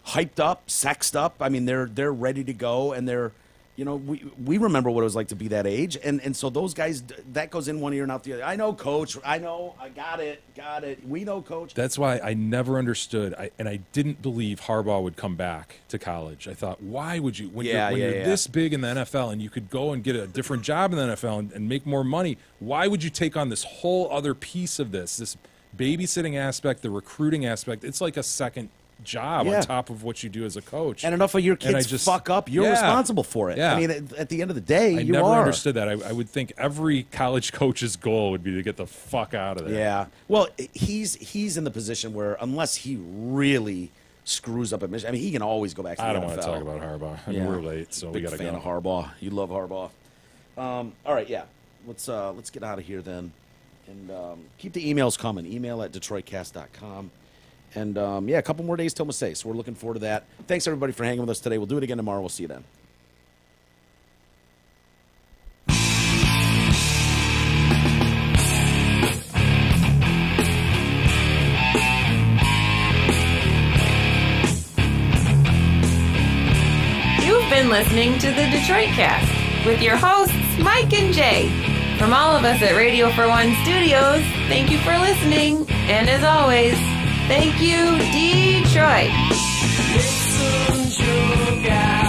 hyped up, sexed up. I mean, they're ready to go, and they're, we remember what it was like to be that age, and so those guys, that goes in one ear and out the other. I know, coach. I know. I got it. We know, coach. That's why I never understood, and I didn't believe Harbaugh would come back to college. I thought, why would you? When you're this big in the NFL and you could go and get a different job in the NFL and make more money, why would you take on this whole other piece of this babysitting aspect, the recruiting aspect? It's like a second job on top of what you do as a coach. And enough of your kids fuck up, you're responsible for it. I mean, at the end of the day, I never understood that. I would think every college coach's goal would be to get the fuck out of there. Yeah. Well, he's in the position where unless he really screws up at Michigan, I mean, he can always go back to the NFL. I don't want to talk about Harbaugh. I mean, we're late, so we got to go. Big fan of Harbaugh. You love Harbaugh. All right, yeah. Let's get out of here then. And keep the emails coming. Email at DetroitCast.com. And, a couple more days till Marseille, so we're looking forward to that. Thanks, everybody, for hanging with us today. We'll do it again tomorrow. We'll see you then. You've been listening to the Detroit Cast with your hosts, Mike and Jay. From all of us at Radio for One Studios, thank you for listening. And as always, thank you, Detroit. Listen, sugar.